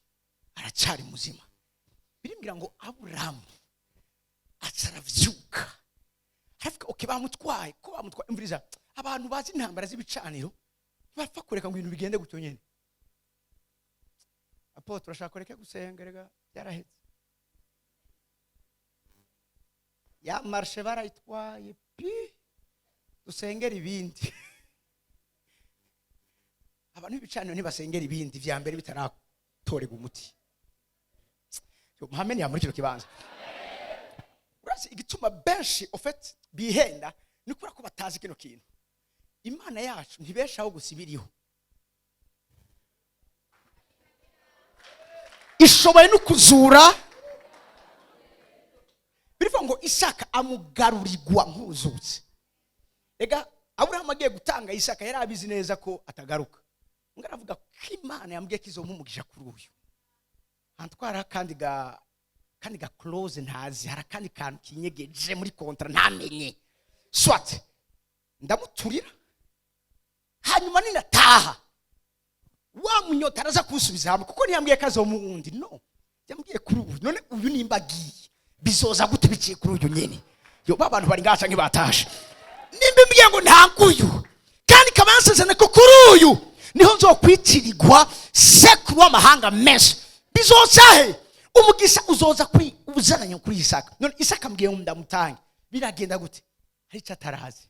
Speaker 1: aracyari muzima. Birimbwira ngo Aburahamu ataravyuka aravuga okay bamutwaye ko bamutwaye imviriza abantu bazi intambara z'ibicaniro bapfa kureka ngo ibintu bigende gutyo nyene apo turashaka kureka gusengerega byarahetse ya marshe barayitwaye pi dusengera ibindi abantu b'ibicaniro ntibasengera ibindi vya mbere bitaratorega umuti muhameni yamuri kino kibanza urasi igituma benshi ofet bihenda ni kubera ko batazi kino kintu imana yacu ntibeshaho gusibiriho ishoboye no kuzura birivuga ngo Isaka amugarurirwa nk'uzutse ega Aburahamu agiye gutanga Isaka yari abizi neza ko atagaruka ngaravuga ko Imana yambwiye kizo nk'umugisha kuri uyu antwara kandi ga close ntazi hari kandi kantu kinyegeje muri kontra ntamenye swat ndamuturira hanyuma ninataha wa munyota araza kusubiza hamwe kuko ntiyambwiye kazo mu wundi no yambwiye kuri uyu none uyu nimbagiye bizoza gute biciye kuri uyu nyene yo babantu bari ngaca nkibatashe nimbe mbwiye ngo ntanguyu kandi kabansezana ko kuri uyu niho nzokwitirirwa sekuru w'amahanga menshi bizoza he umugisha uzoza kuri ubuzananye kuri Isaka none Isaka mbwiye ngo ndamutange biragenda gute hari cyatarazi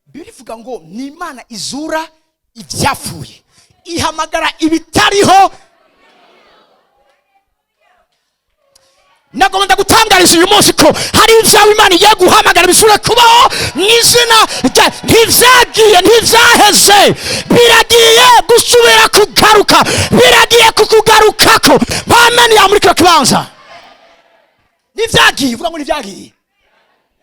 Speaker 1: birivuga ngo ni Imana izura ibyapfuye ihamagara ibitariho nagomba gutangariza uyu munsi ko hari ibyawe Imana igiye guhamagara bisubire kubaho mu izina ntivyagiye ntivyaheze biragiye gusubira kugaruka biragiye kukugarukako pameni yamuri kino kibanza ntivyagiye uvuga ngo ntivyagiye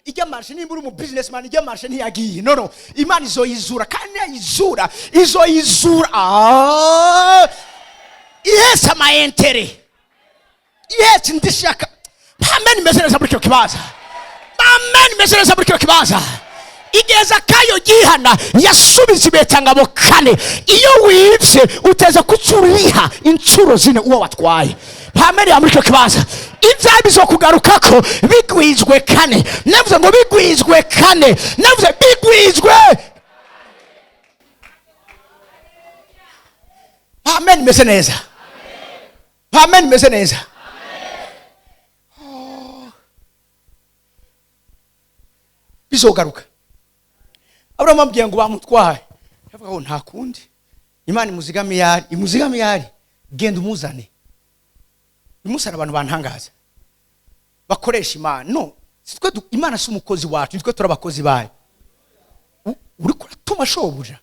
Speaker 1: ijya marshe nimba uri mu businessman ijya marshe ntiyagiye no Imana izoyizura kandi yizura izoyizura ihese amayentere ihese ndishaka amen mesereza muri kino kibanza amen mesereza muri kino kibanza igeza kayo gihana yasubiza ibetangabo kane iyo wibye uteza kucuriha incuro zine uwo watwaye amen ya muri kino kibanza ibyabizo kugarukako bigwizwe kane navuze ngo bigwizwe kane navuze bigwizwe amen meze neza amen meze neza bizogaruka Aburahamu ambwiye ngo bamutwaye yavuga ngo nta kundi Imana imuzigame yari genda umuzane imusana abantu bantangaza bakoresha Imana no sitwe Imana si umukozi wacu nitwe turabakozi bayo uri kuratuma shobuja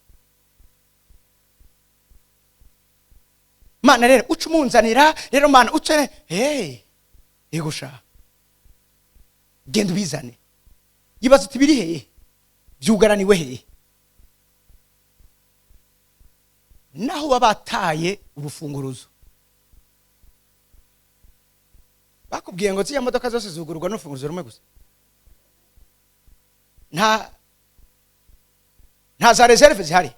Speaker 1: Mana rero uca umunzanira rero Mana uca yego sha genda ubizane yibaza uti biri hehe byugaraniwe hehe naho babataye urufunguruzo bakubwiye ngo ziya modoka zose zugururwa n'urufunguruzo rumwe gusa nta za reserve zihari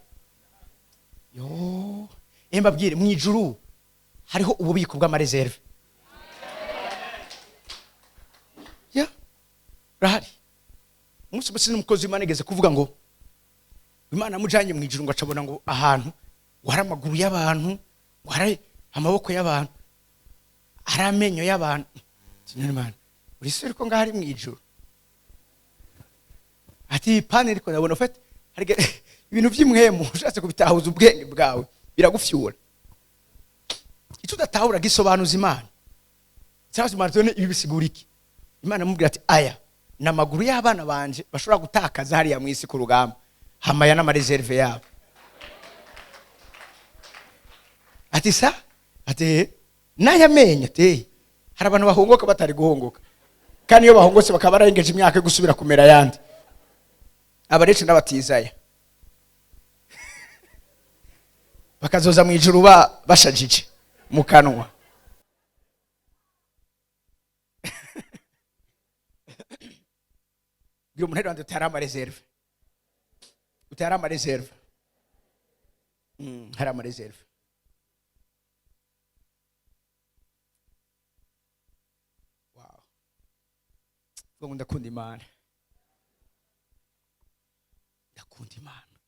Speaker 1: yo mbabwire mu ijuru hariho ububiko bw'amareserve ya rahari umunsi n'umukozi w'Imana igeze kuvuga ngo Imana mujanye mu ijuru ngo acabona ngo ahantu wari amaguru y'abantu wari amaboko y'abantu ari amenyo y'abantu Imana uri sure ko ngahari mu ijuru ati panel ko ndabona ufite hari ibintu by'imwemu ushatse kubitahuza ubwenge bwawe biragufyura icyo udatahura gisobanuza Imana cyangwa Imana tone ibi bisigura iki Imana mubwira ati aya namaguru y'abana banje bashobora gutakaza hariya mu isi ku rugamba hamaya n'amareserve yabo ati nayamenye ati hari abantu bahongoka batari guhongoka kandi iyo bahongotse bakaba bararengeje imyaka yo gusubira kumera yandi abarece n'abatizaya bakazoza mu ijuru bashajije mu kanwa biro umuntu rero utarama reserve hari ama reserve ngo ndakunda Imana, ndakunda Imana,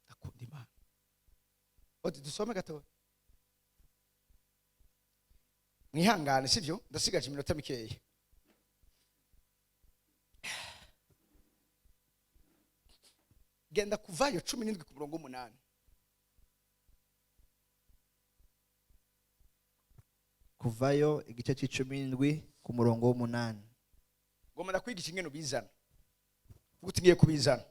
Speaker 1: ndakunda Imana. Oti dusome gato mwihangane, sivyo ndasigaje iminota mikeya. Genda Kuvayo 17 ku murongo 8.
Speaker 2: Kuvayo igice c'17 ku murongo w'8.
Speaker 1: Ngoma ndakwigisha ingene ubizana. Ugiye kubizana.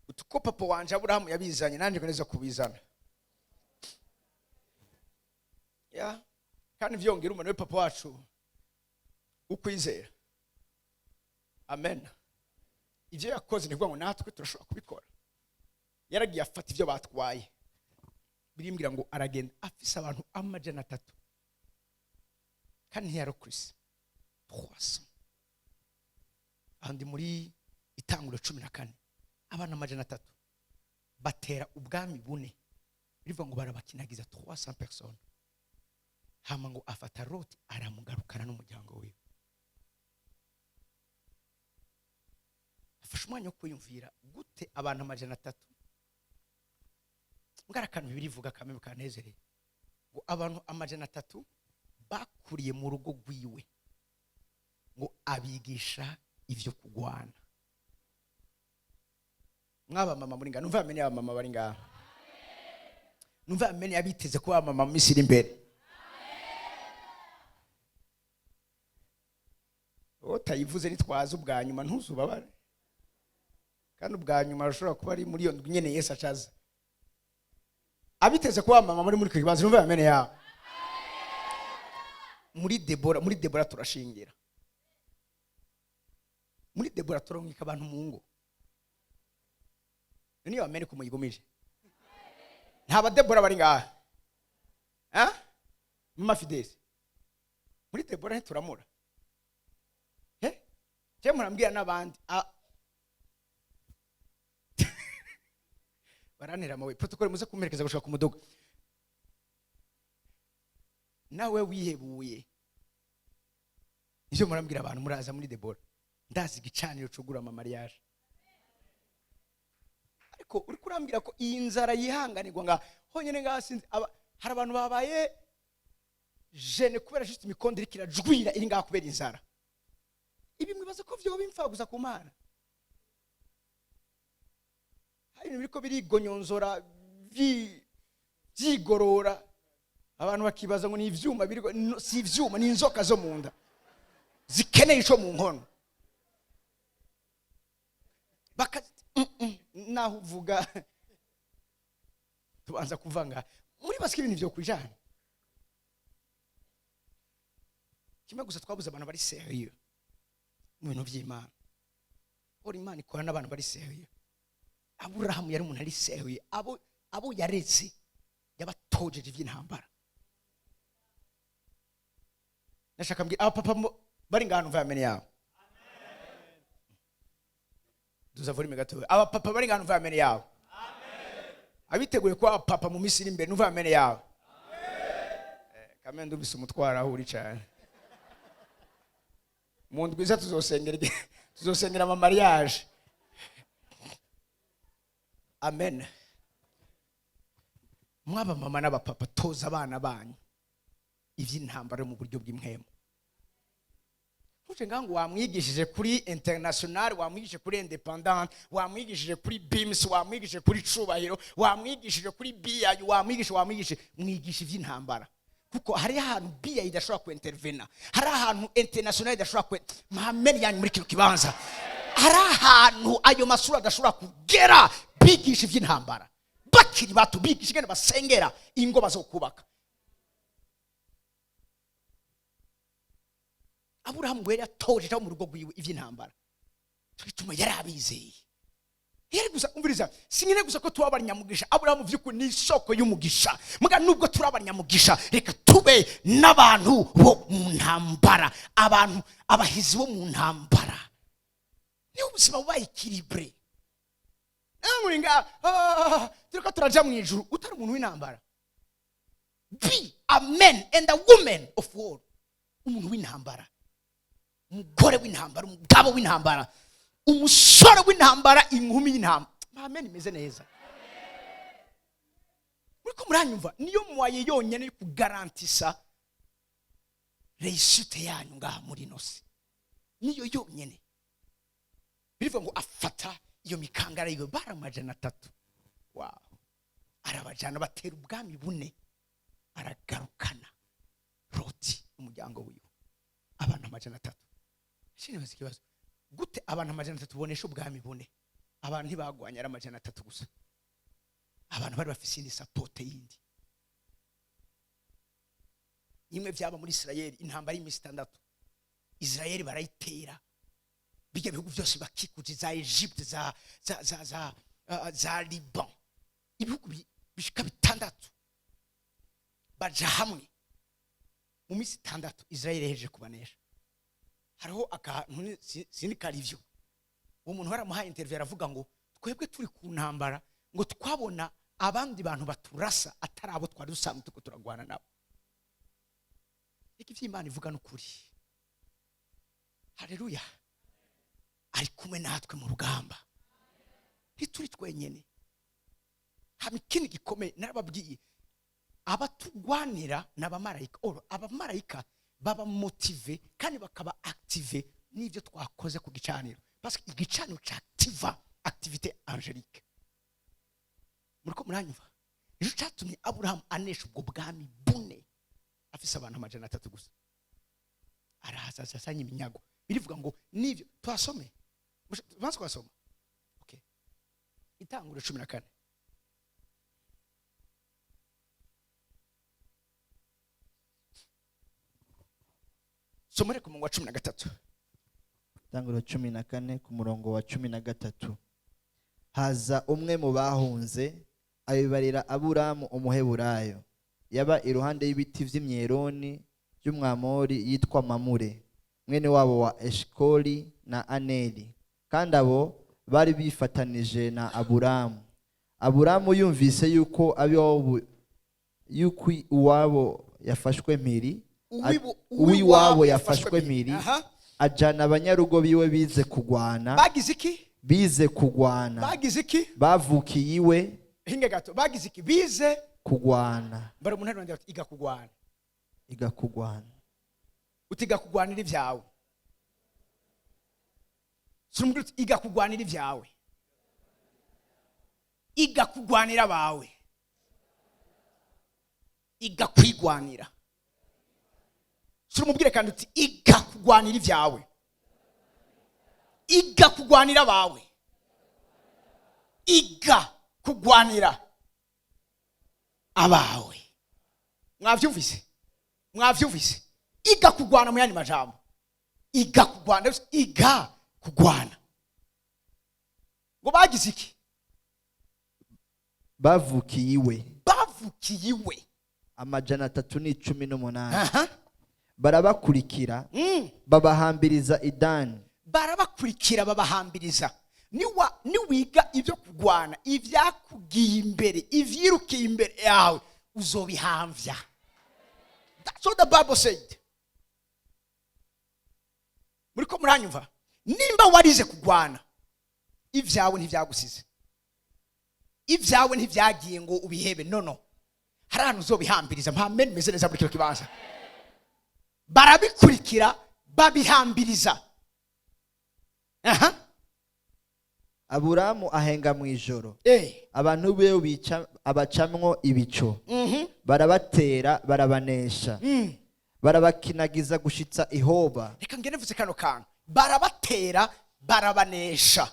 Speaker 1: Utuko papa wanje Aburahamu yabizanye nanje neza kubizana. Ya, kandi vyongera umwana we papa wacu ukwizera. Amen. Ivyo yakoze nibwo ngo natwe turashobora kubikora. Yaragiye afata ivyo batwaye. Birimbwira ngo aragenda afise abantu 300. Kandi ntiyaro Chris 300. Andi muri Itanguriro 14 abana 300 batera ubwami bune. Bivuga ngo barabakinagiza 300 personnes. Hama ngo afata Lot aramugarukana n'umuryango we. Afashe umwanya wo kuyumvira gute abantu 300. Ngarakantu birivuga kameme kanezereye ngo abantu 300 bakuriye mu rugo rwiwe ngo abigisha ivyo kugwana. Mwaba mama muri nga numva amenye abamama bari nga, numva amenye abiteze ko abamama mu Misiri imbere. Otayivuze nitwaza ubwa nyuma ntuzubabare, kandi ubwa nyuma arashobora kuba ari muri yo nyene Yesu acaza. Abiteze ko abamama muri kibazo numva amenye ya muri Debora turashingira. Muri Debora turongika abantu mu ngo. Niyo amenye ko muyigumije. Ntaba Debora bari ngaha. Mama Fidesi. Muri Debora ntituramura. Je murambwira nabandi. Baranira mawe protocol muze kumerekeza gushaka kumudoga. Nawe wihebuye. Ivyo murambwira abantu muraza muri Debora. Ndazi gicaniro cugura ama mariage. Ariko uri kurambwira ko iyi nzara yihanganirwa nga honyene ngasinze hari abantu babaye jene kubera juste imikondo irikira jwira iri nga kubera inzara. Ibi mwibaza ko vyo bimfa gusa ku Mana. Hari biriko birigonyonzora vyigorora. Abantu bakibaza ngo ni ivyuma biriko, si ivyuma ni inzoka zo munda. Zikeneye ico mu nkono. Baka naho uvuga tubanza kuvanga muri basike ibintu byo kujana. Kimwe gusa twabuze abantu bari serieux mu bintu by'Imana. Ori Imana ikora n'abantu bari serieux. Aburahamu yari umuntu ari serieux. Abo yaretse yabatojeje iby'intambara. Nashaka mbwira papa bari ngano vamene yao. Amen. Duzavuri megato. Aba papa bari ngano vamene yao. Amen. Abiteguye kwa papa mu Misiri imbere nuvamene yao. Amen. Kamendo bisumutwara aho uri cyane. Mu ndwiza tuzosengera ama mariage. Amen. Mwaba mama n'aba papa toza abana banyu ivy'intambara mu buryo bw'imhemo. Uje ngangu wamwigishije kuri international, wamwigishije kuri independent, wamwigishije kuri beams, wamwigishije kuri cubahiro, wamwigishije kuri BI, wamwigisha mwigisha ivy'intambara. Kuko hari ahantu BI idashobora ku intervena, hari ahantu international idashobora ku mahameni yanyu muri kino kibanza, hari ahantu ayo masura adashobora kugera bigisha ivy'intambara. Bakiri bato bigisha ingene basengera ingo bazokubaka. Aburahamu wera toje mu rugo rwiwe ivy'intambara. Twituma yarabizeye. Yari gusa umviriza, singine gusa ko tuba abanyamugisha. Aburahamu vyuko ni isoko y'umugisha. Muga nubwo turi abanyamugisha, reka tube n'abantu bo mu ntambara, abantu abahizi bo mu ntambara. Ni ubuzima bubaye equilibre. Namuringa turiko turaja mu ijuru utari umuntu w'intambara. Be a man and a woman of war. Umuntu w'intambara. umugore w'intambara, umugabo w'intambara, umusore w'intambara, inkumi y'intambara. Amen, imeze neza. Muriko muranyumva? Niyo mwaye yonyene iri kugarantisa reisite yanyu ngaha muri nosi. Niyo yonyene. Bivuga ngo afata iyo mikangara yiwe bara 300. Wow. Arabajana batera ubwami bune. Aragarukana Roti umuryango wiwe. Abantu 300. Shine bazikibazo. Gute abantu 300 bonesha ubwami bune? Abantu ntibagwanya ari 300 gusa. Abantu bari bafise indi support yindi. Nimwe byaba muri Israel intambara y'imisi 6. Israel barayitera. Bijya bihugu byose bakikuje za Egypte za Liban. Ibihugu bishika 6 baja hamwe. Mu misi 6 Israel yeje kubanesha. Hariho akantu sinikari ivyo. Umuntu baramuhaye interview aravuga ngo twebwe turi ku ntambara ngo twabona abandi bantu baturasa atarabo twari dusanzwe tuko turagwana nabo. Iki vy'Imana ivuga n'ukuri. Haleluya. Ari kumwe natwe mu rugamba. Ntituri twenyene. Hamikini gikomeye narababwiye abatugwanira n'abamarayika. Abamarayika baba motive kandi bakaba active n'ivyo twakoze ku gicaniro. Parce que igicaniro cyactiva activité angélique. Muriko muranyumva? Ijo cyatumye Abraham anesha ubwo bwami bune. Afise abantu 300 gusa. Arahaza sasanye iminyago. Birivuga ngo nivyo twasome. Banze kwasoma. Okay. Itanguro 14. Somere ku murongo wa 13.
Speaker 2: Itanguro 14 ku murongo wa 13. Haza umwe mu bahunze abibarira Aburamu umuheburayo. Yaba iruhande y'ibiti vy'imyeroni by'umwamori yitwa Mamure, mwene wabo wa Eshkoli na Aneli. Kandi abo bari bifatanije na Aburamu. Aburamu yumvise yuko uwabo yafashwe mpiri, uwiwabo yafashwe mpiri, ajana abanyarugo biwe bize kugwana.
Speaker 1: Bagize iki?
Speaker 2: Bize kugwana.
Speaker 1: Bagize iki?
Speaker 2: Bavukiye iwe.
Speaker 1: Hinge gato. Bagize iki? Bize
Speaker 2: kugwana.
Speaker 1: Bara umuntu arondera ati iga kugwana.
Speaker 2: Iga kugwana.
Speaker 1: Utiga kugwanira ivyawe. Sumuguru iga kugwanira ivyawe. Iga kugwanira bawe. Iga kwigwanira. Sumubwire kandi uti iga kugwanira ivyawe. Iga kugwanira bawe. Iga kugwanira abawe. Mwavyumvise? Mwavyumvise? Iga kugwana mu yandi majambo. Iga kugwana, iga kugwana. Ngo bagize iki?
Speaker 2: Bavukiye iwe.
Speaker 1: Bavukiye iwe.
Speaker 2: 318. Barabakurikira, babahambiriza idani.
Speaker 1: Barabakurikira babahambiriza. Niwiga ibyo kugwana, ivyakugiye imbere, ivyirukiye imbere yawe, uzobihamvya. That's what the Bible said. Muriko muranyumva? Nimba warize kugwana, ivyawe ntivyagusize. Ivyawe ntivyagiye ngo ubihebe. No. Harano uzobihambiriza. Amen, meze neza muri kino kibanza. Barabikurikira babihambiriza.
Speaker 2: Aburamu ahenga mu ijoro. Abantu be bica abacamwo ibico. Barabatera barabanesha. Barabakinagiza gushitsa ihoba.
Speaker 1: Reka ngene vuze kano kantu. Barabatera barabanesha.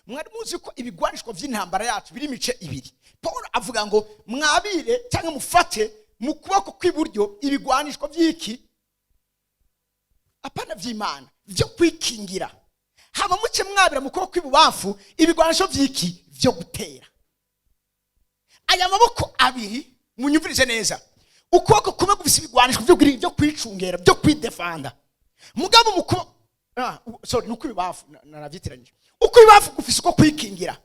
Speaker 1: Mwari muzi ko ibigwanishwa vy'intambara yacu biri mice ibiri. Paul avuga ngo mwabire cyangwa mufate mu kuboko kw'iburyo ibigwanishwa vy'iki? Apana vy'Imana, vyo kwikingira. Hama muce mwabira mu kuboko kw'ibubamfu ibigwanisho vy'iki? Vyo gutera. Aya maboko abiri munyumvirize neza. Ukuboko kumwe gufise ibigwanishwa vyo kwicungera, vyo kwidefanda. Mugabo muko nuko ibubamfu naravyitiranyije. Uko ibubamfu gufise uko kwikingira,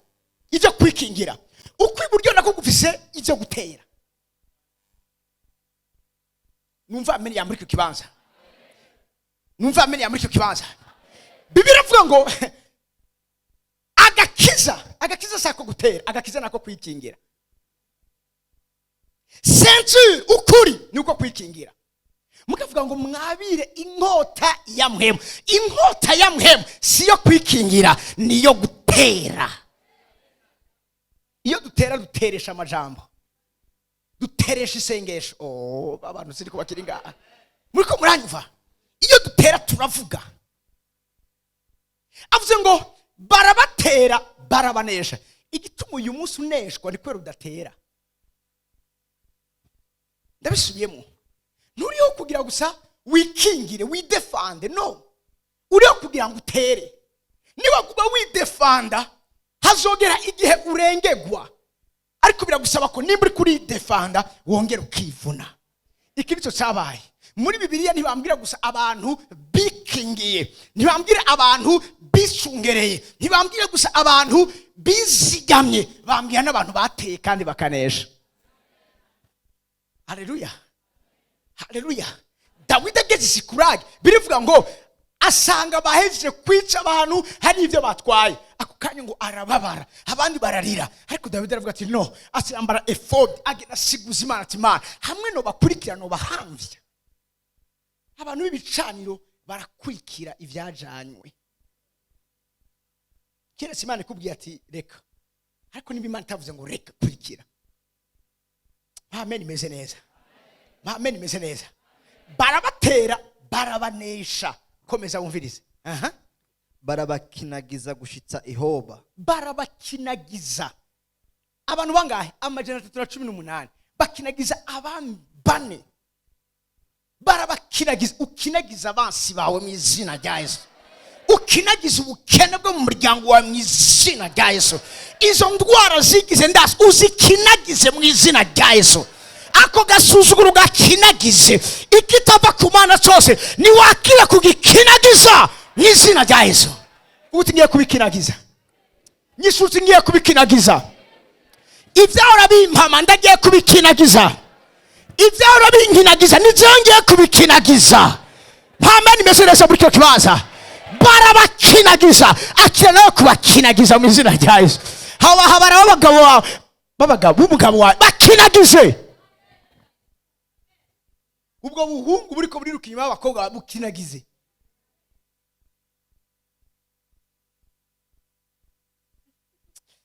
Speaker 1: ivyo kwikingira. Uko iburyo nako gufise ivyo gutera. Numva ameni ya muri kibanza. numva amenye muri cyo kibanza. Bibiri avuga ngo agakiza sako gutera, agakiza nako kwikingira. Ceinture ukuri nuko kwikingira. Mukavuga ngo mwabire inkota ya mpemu. Inkota ya mpemu siyo kwikingira, niyo gutera. Iyo dutera duteresha amajambo, duteresha isengesho. Abantu siri ko bakiri ngaha, muriko muranyumva? Iyo dutera turavuga. Avuze ngo barabatera barabanesha. Igituma uyu munsi uneshwa ni kwera udatera. Ndabisubiyemo. Nturiho kugira gusa wikingire, widefande, no. Uriho kugira ngo utere. Niba kuba widefanda hazogera igihe urengegwa. Ariko biragusaba ko nimba uri kuri defanda wongera ukivuna. Iki nicyo cyabaye. Muri Bibiliya ntibambira gusa abantu bikingiye, ntibambira abantu bicungereye, ntibambira gusa abantu bizigamye, bambira n'abantu bateye kandi bakanesha. Haleluya. Haleluya. Dawidi ageze Sikuragi, birivuga ngo asanga bahejeje kwica abantu, hari ibyo batwaye. Ako kanya ngo arababara, abandi bararira. Ariko Dawidi aravuga ati no, asambara ephod, agenda siguza Imana ati Imana, hamwe no bakurikirana bahamvya. Abantu b'ibicaniro barakurikira ivyajanywe. Keretse Imana ikubwiye ati reka. Ariko niba Imana itavuze ngo reka kurikira. Amen, imeze neza. Amen, imeze neza. Barabatera barabanesha. Komeza wumvirize.
Speaker 2: Barabakinagiza gushitsa ihoba.
Speaker 1: Barabakinagiza. Abantu bangahe? 318. Bakinagiza abantu 4. Barabakinagiza. Ukinagiza abansi bawe mu izina rya Yesu. Ukinagiza ubukene bwo mu muryango wa mu izina rya Yesu. Izo ndwara zigize ndasi uzikinagize mu izina rya Yesu. Ako gasuzuguro gakinagize ikitava ku Mana cyose ni wakira kugikinagiza mu izina rya Yesu. Utingiye kubikinagiza. Nyishuti ngiye kubikinagiza. Ivyahora bimpama ndagiye kubikinagiza. Ivyahora binkinagiza nizongeye kubikinagiza. Amen, imeze neza muri cyo kibanza. Barabakinagiza, akira kubakinagiza mu izina rya Yesu. Habara abagabo umugabo wa bakinagize. Ubwo buhungu buriko buriruka inyuma y'abakobwa bukinagize.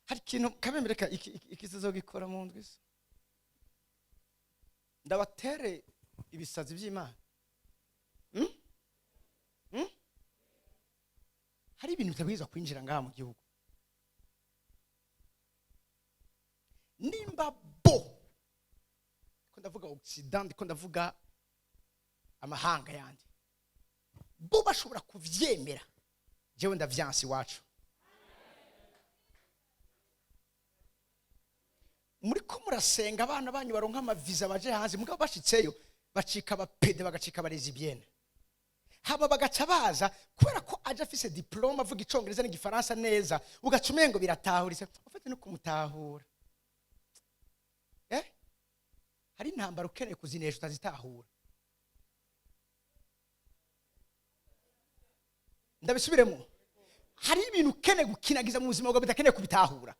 Speaker 1: Hari ikintu kabembereka ikizazogikora mu ndwi. Ndabatere ibisazi by'Imana. Hari ibintu bitabwiza kwinjira ngaha mu gihugu. Nimba bo ko ndavuga Occident, ko ndavuga amahanga yandi, bo bashobora kuvyemera, jewe ndavyansi wacu. Muri ko murasenga abana banyu baronka amaviza baje hanze, mugabo bashitseyo bacika abapede bagacika abarezibiyene. Haba bagaca baza kubera ko aje afise diploma avuga icongereza n'igifaransa neza, ugacumengo biratahuritse ufite no kumutahura. Hari intambara ukeneye kuzinesha utazitahura. Ndabisubiremo. Hari ibintu ukeneye gukinagiza mu buzima bwawe bitakeneye kubitahura.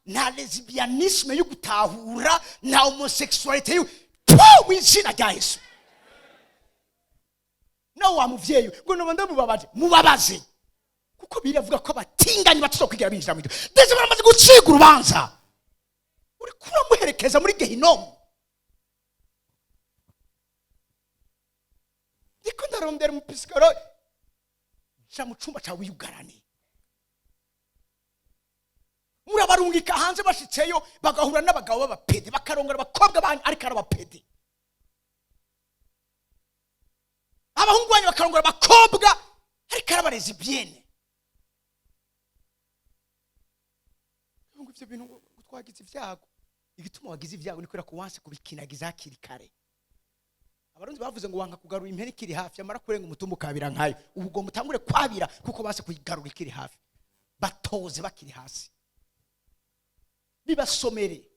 Speaker 1: Na lesbianisme yo gutahura, na homosexuality yo mu izina rya Yesu. Na wa muvyeyi ngo no ndamubabaje mubabaze. Kuko biravuga ko abatinganyi batuzokwigira binjira mu gihugu. Ndetse baramaze guciga urubanza. Uri kura muherekeza muri gehinomu. Ndiko ndarondera mu pisikaro ja mu cumba cyawe yugarane. Murabarungika hanze bashitseyo bagahura n'abagabo b'abapede bakarongora abakobwa banyu ariko arabapede. Abahungu banyu bakarongora abakobwa ariko arabarezi byene. Ngo ivyo bintu twagize ivyago. Igituma wagize ivyago ni kwera ko wanse kubikinagiza hakiri kare. Abarundi bavuze ngo wanka kugarura impene kiri hafi amara kurenga umutumba kabira nkayo. Ubwo mutangure kwabira kuko base kuyigarura ikiri hafi. Batoze bakiri hasi. Bibasomere.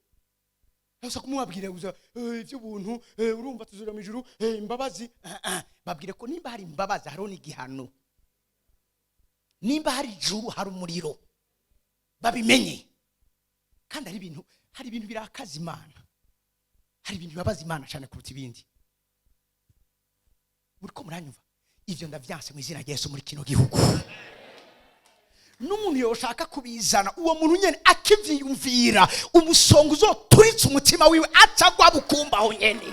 Speaker 1: Nasa kumwabwira uza iby'ubuntu urumva tuzura mu ijuru imbabazi babwire ko nimba hari imbabazi hariho n'igihano, nimba hari ijuru hari umuriro, babimenye. Kandi hari ibintu birakaza Imana, hari ibintu bibabaza Imana cyane kuruta ibindi. Muri ko muranyumva? Ivyo ndavyanse mu izina rya Yesu muri kino gihugu. N'umuntu yoshaka kubizana uwo muntu nyene akivyiyumvira umusongo uzoturitse umutima wiwe acagwa bukumbaho nyene.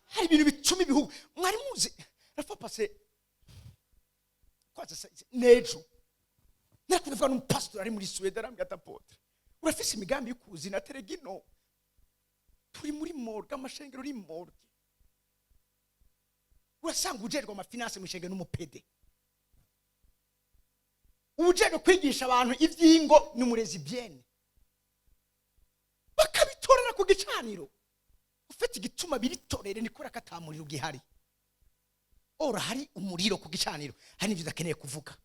Speaker 1: Hari ibintu bituma ibihugu mwari muzi rafa pase kwaza nejo nakuvuga n'umupastor ari muri Sweden arambya tapotre urafise imigambi y'ukuzi na teregino turi muri morgue amashengero uri morgue urasanga ujerwa amafinance mu shengero n'umupede ujeno kwigisha abantu ivyingo n'umurezi byene bakabitorera ku gicaniro ufite igituma biritorere nikora katamuriro gihari ora hari umuriro ku gicaniro hari nivyo dakeneye kuvuga.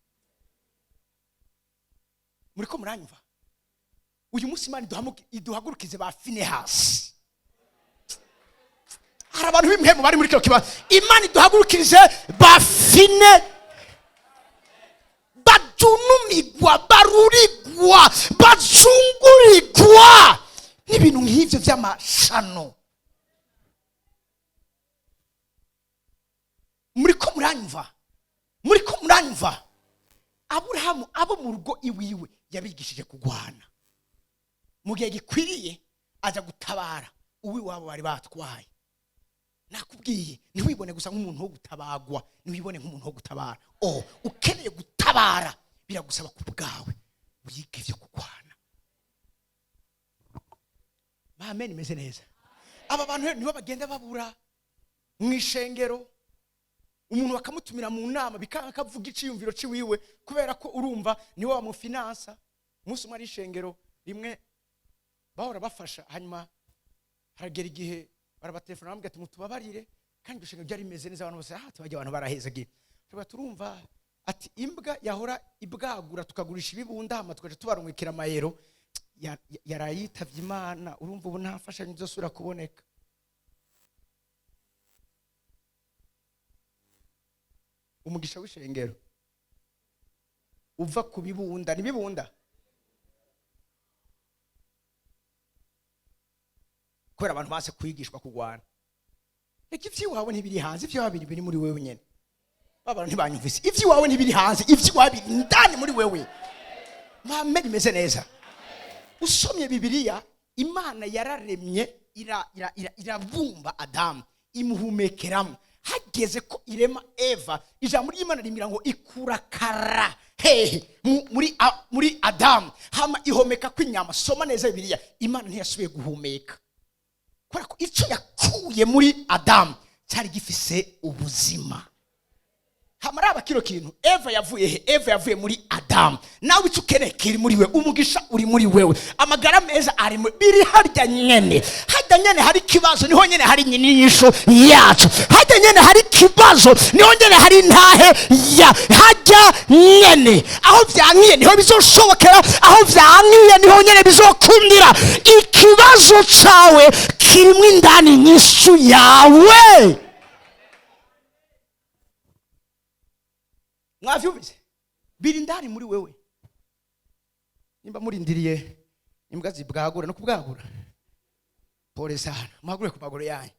Speaker 1: Muri ko muranyumva? Uyu munsi Imana iduhagurukize ba Finehasi. Hari abantu b'imhemu bari muri kino kiba Imana iduhagurukirize ba Fine bajunumigwa barurigwa bazungurigwa n'ibintu nk'ivyo vy'amashano. Muri ko muranyumva? Aburahamu abo mu rugo iwiwe yabigishije kugwana, mu gihe gikwiriye aja gutabara uwiwabo bari batwaye. Nakubwiye ntiwibone gusa nk'umuntu wo gutabagwa, ntiwibone nk'umuntu wo gutabara. Ukeneye gutabara biragusaba kubwawe wige vyo kugwana. Amen, imeze neza. Aba bantu nibo bagenda babura mwishengero, umuntu bakamutumira mu nama bikanga kavuga iciyumviro ciwiwe kubera ko urumva niwe wa mufinansa. Umunsi umwe ari ishengero rimwe bahora bafasha, hanyuma haragera igihe barabaterefona bambwira ati mutubabarire kandi ishengero byari rimeze neza, abantu bose tubajya abantu barahezagiye. Turumva ati imbwa yahora ibwagura tukagurisha ibibunda hama tukaje tubarumwikira amayero yarayitavye Imana. Urumva ubu nta mfashanyo zosura kuboneka. Umugisha w'ishengero uva ku bibunda, ni bibunda kubera abantu base kwigishwa kugwana. Ivy'iwawe ntibiri hanze, ivy'iwawe biri muri wewe nyene. Baba ntibanyumvise, ivy'iwawe ntibiri hanze, ivy'iwawe biri ndani muri wewe. Amen, imeze neza. Usomye Bibiliya, Imana yararemye irabumba Adamu imuhumekeramo. Hageze ko irema Eva, ijambo ry'Imana rimira ngo ikurakara muri Adamu hama ihomeka kwinyama. Soma neza Bibiliya, Imana ntiyasubiye guhumeka kubera ko icyo yakuye muri Adamu cyari gifise ubuzima. Hamaraba kino kintu Eva yavuye muri Adamu. Nawe icyo ukeneye kiri muri we, umugisha uri muri wewe, amagara meza ari muri biri harya nyene. Harya nyene hari kibazo niho nyene hari nyinisho yacu. Harya nyene hari kibazo niho nyene hari intahe ya harya nyene. Aho vyankiye niho bizoshobokera, aho vyankiye niho nyene bizokundira. Ikibazo cawe kirimo indani nyishu yawe. Mwavyumvise? Biri ndani muri wewe. Nimba murindiriye imbwa zibwagura no kubwagura, pole sana, mwagure ku maguru yanyu.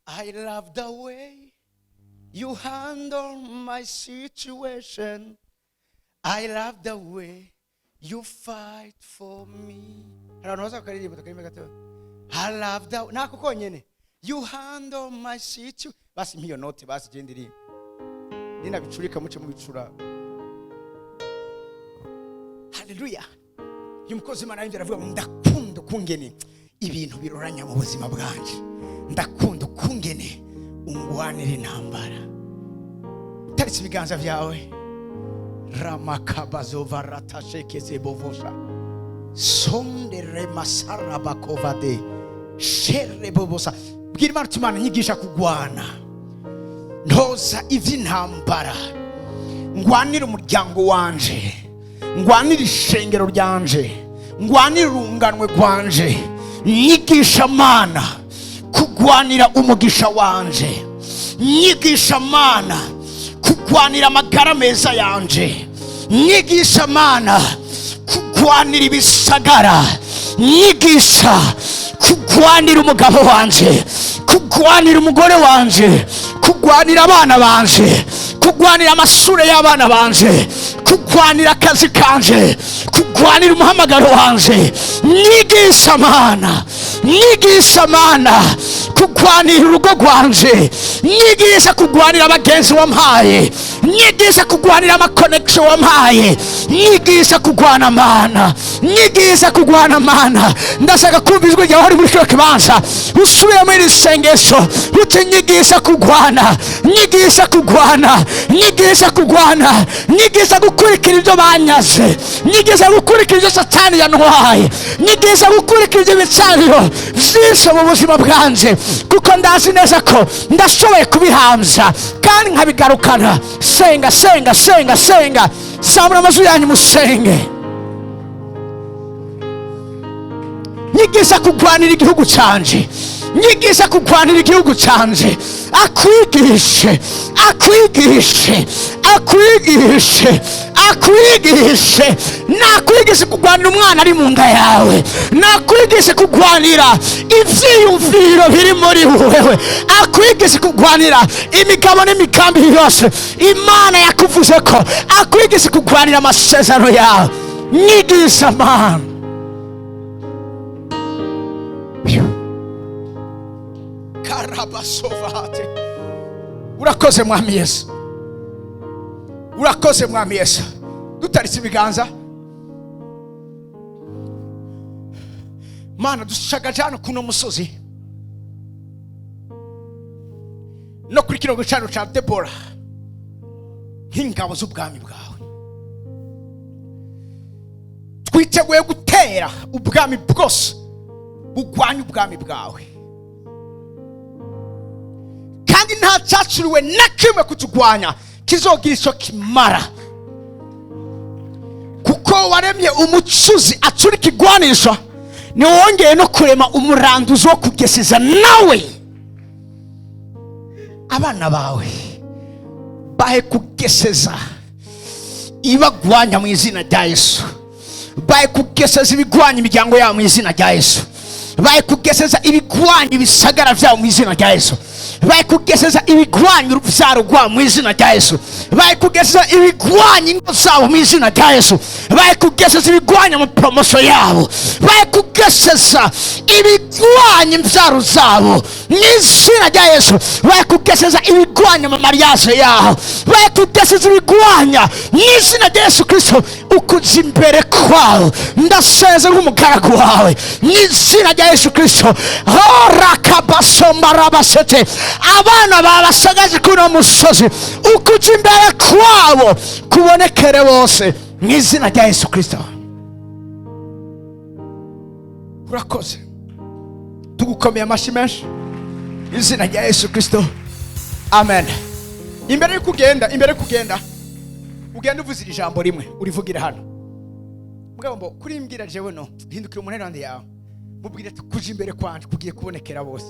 Speaker 1: I love the way you handle my situation. I love the way you fight for me. I love the way. Nako konyene. You handle my situation. Basi mhiyo note basi jendiri. Nina bichurika muche mubicura. Hallelujah. Yumukozi Imana yimvira avuga ndakunda kungene ibintu biroranya mu buzima bwanje. Ndakunda kungene ungwanire intambara. Taritse ibiganza vyawe Ramakabazova ratashekeze bovosha. Sonde remasara bakovade. Shere bobosa. Bwira Imana uti Imana nyigisha kugwana. Ntoza ivy'intambara. Ngwanira umuryango wanje. Ngwanira ishengero ryanje. Ngwanira urunganwe rwanje. Nyigisha Mana kugwanira umugisha wanje. Nyigisha Mana kugwanira amagara meza yanje. Nyigisha Mana kugwanira ibisagara. Nyigisha kugwanira umugabo wanje, kugwanira umugore wanje, kugwanira abana banje, kugwanira amashure y'abana banje, kugwanira akazi kanje, kugwanira umuhamagaro wanje. Nyigisha Mana, nyigisha Mana kugwanira urugo rwanje. Nyigisha kugwanira abagenzi wampaye. Nyigisha kugwanira amakonekisho wampaye. Nyigisha kugwana Mana, nyigisha kugwana Mana. Ndashaka kumva ijwi ryawe muri cyo kibanza, usubire muri iri sengesho uti nyigisha kugwana, nyigisha kugwana, nyigisha kugwana, nyigisha gukurikira ibyo banyaze, nyigisha gukurikira ibyo Satani yantwaye, nyigisha gukurikira ibyo bicaniro vyinshi mu buzima bwanje, kuko ndazi neza ko ndashoboye kubihamza kandi nkabigarukana. Senga, senga, senga, senga. Samura amazu yanyu musenge. Nyigisha kugwanira igihugu canje, nyigisha kugwanira igihugu canje. Akwigishe, akwigishe, akwigishe, akwigishe. Nakwigishe kugwanira umwana ari mu nda yawe. Nakwigishe kugwanira ivyiyumviro biri muri wewe. Akwigishe kugwanira imigabo n'imigambi yose Imana yakuvuze ko. Akwigishe kugwanira amasezerano yawe. Nyigisha Mana. Karabasovate. Urakoze Mwami Yesu, urakoze Mwami Yesu. Dutaritse ibiganza Mana, dushagaje hano kuno musozi no kuri kino gicano ca Debora nk'ingabo z'ubwami bwawe. Twiteguye gutera ubwami bwose bugwanya ubwami bwawe, kandi nta cyacuriwe na kimwe kutugwanya kizogira icyo kimara, kuko waremye umucuzi acura ikigwanisho, ni wongeye no kurema umuranduzi wo kugeseza. Nawe abana bawe bahe kugeseza ibagwanya mu izina rya Yesu. Bahe kugeseza ibigwanya imiryango yabo mu izina rya Yesu. Bahe kugeseza ibigwanya ibisagara vyabo mu izina rya Yesu. Bahe kugeseza ibigwanya uruvyaro rwabo mu izina rya Yesu. Bahe kugeseza ibigwanya ingo zabo mu izina rya Yesu. Bahe kugeseza ibigwanya mu promotion yabo. Bahe kugeseza ibigwanya imvyaro zabo mu izina rya Yesu. Bahe kugeseza ibigwanya mu mariage yabo. Bahe kugeseza ibigwanya mu izina rya Yesu Kristo. Ukuja imbere kwawe ndaseze nk'umugaragu wawe mu izina rya Yesu Kristo. Rakabasomba rabasete. Abana babasagaje kuno musozi, ukuja imbere kwabo kubonekere bose mu izina rya Yesu Kristo. Urakoze, tugukomeye amashyi menshi mu izina rya Yesu Kristo. Amen. Imbere yo kugenda, ugenda uvuze iri jambo rimwe, urivugira hano. Mugabo kuri mbwira jewe no hindukira umunene wande yawe, mubwire ati kuja imbere kwanje kugiye kubonekera bose.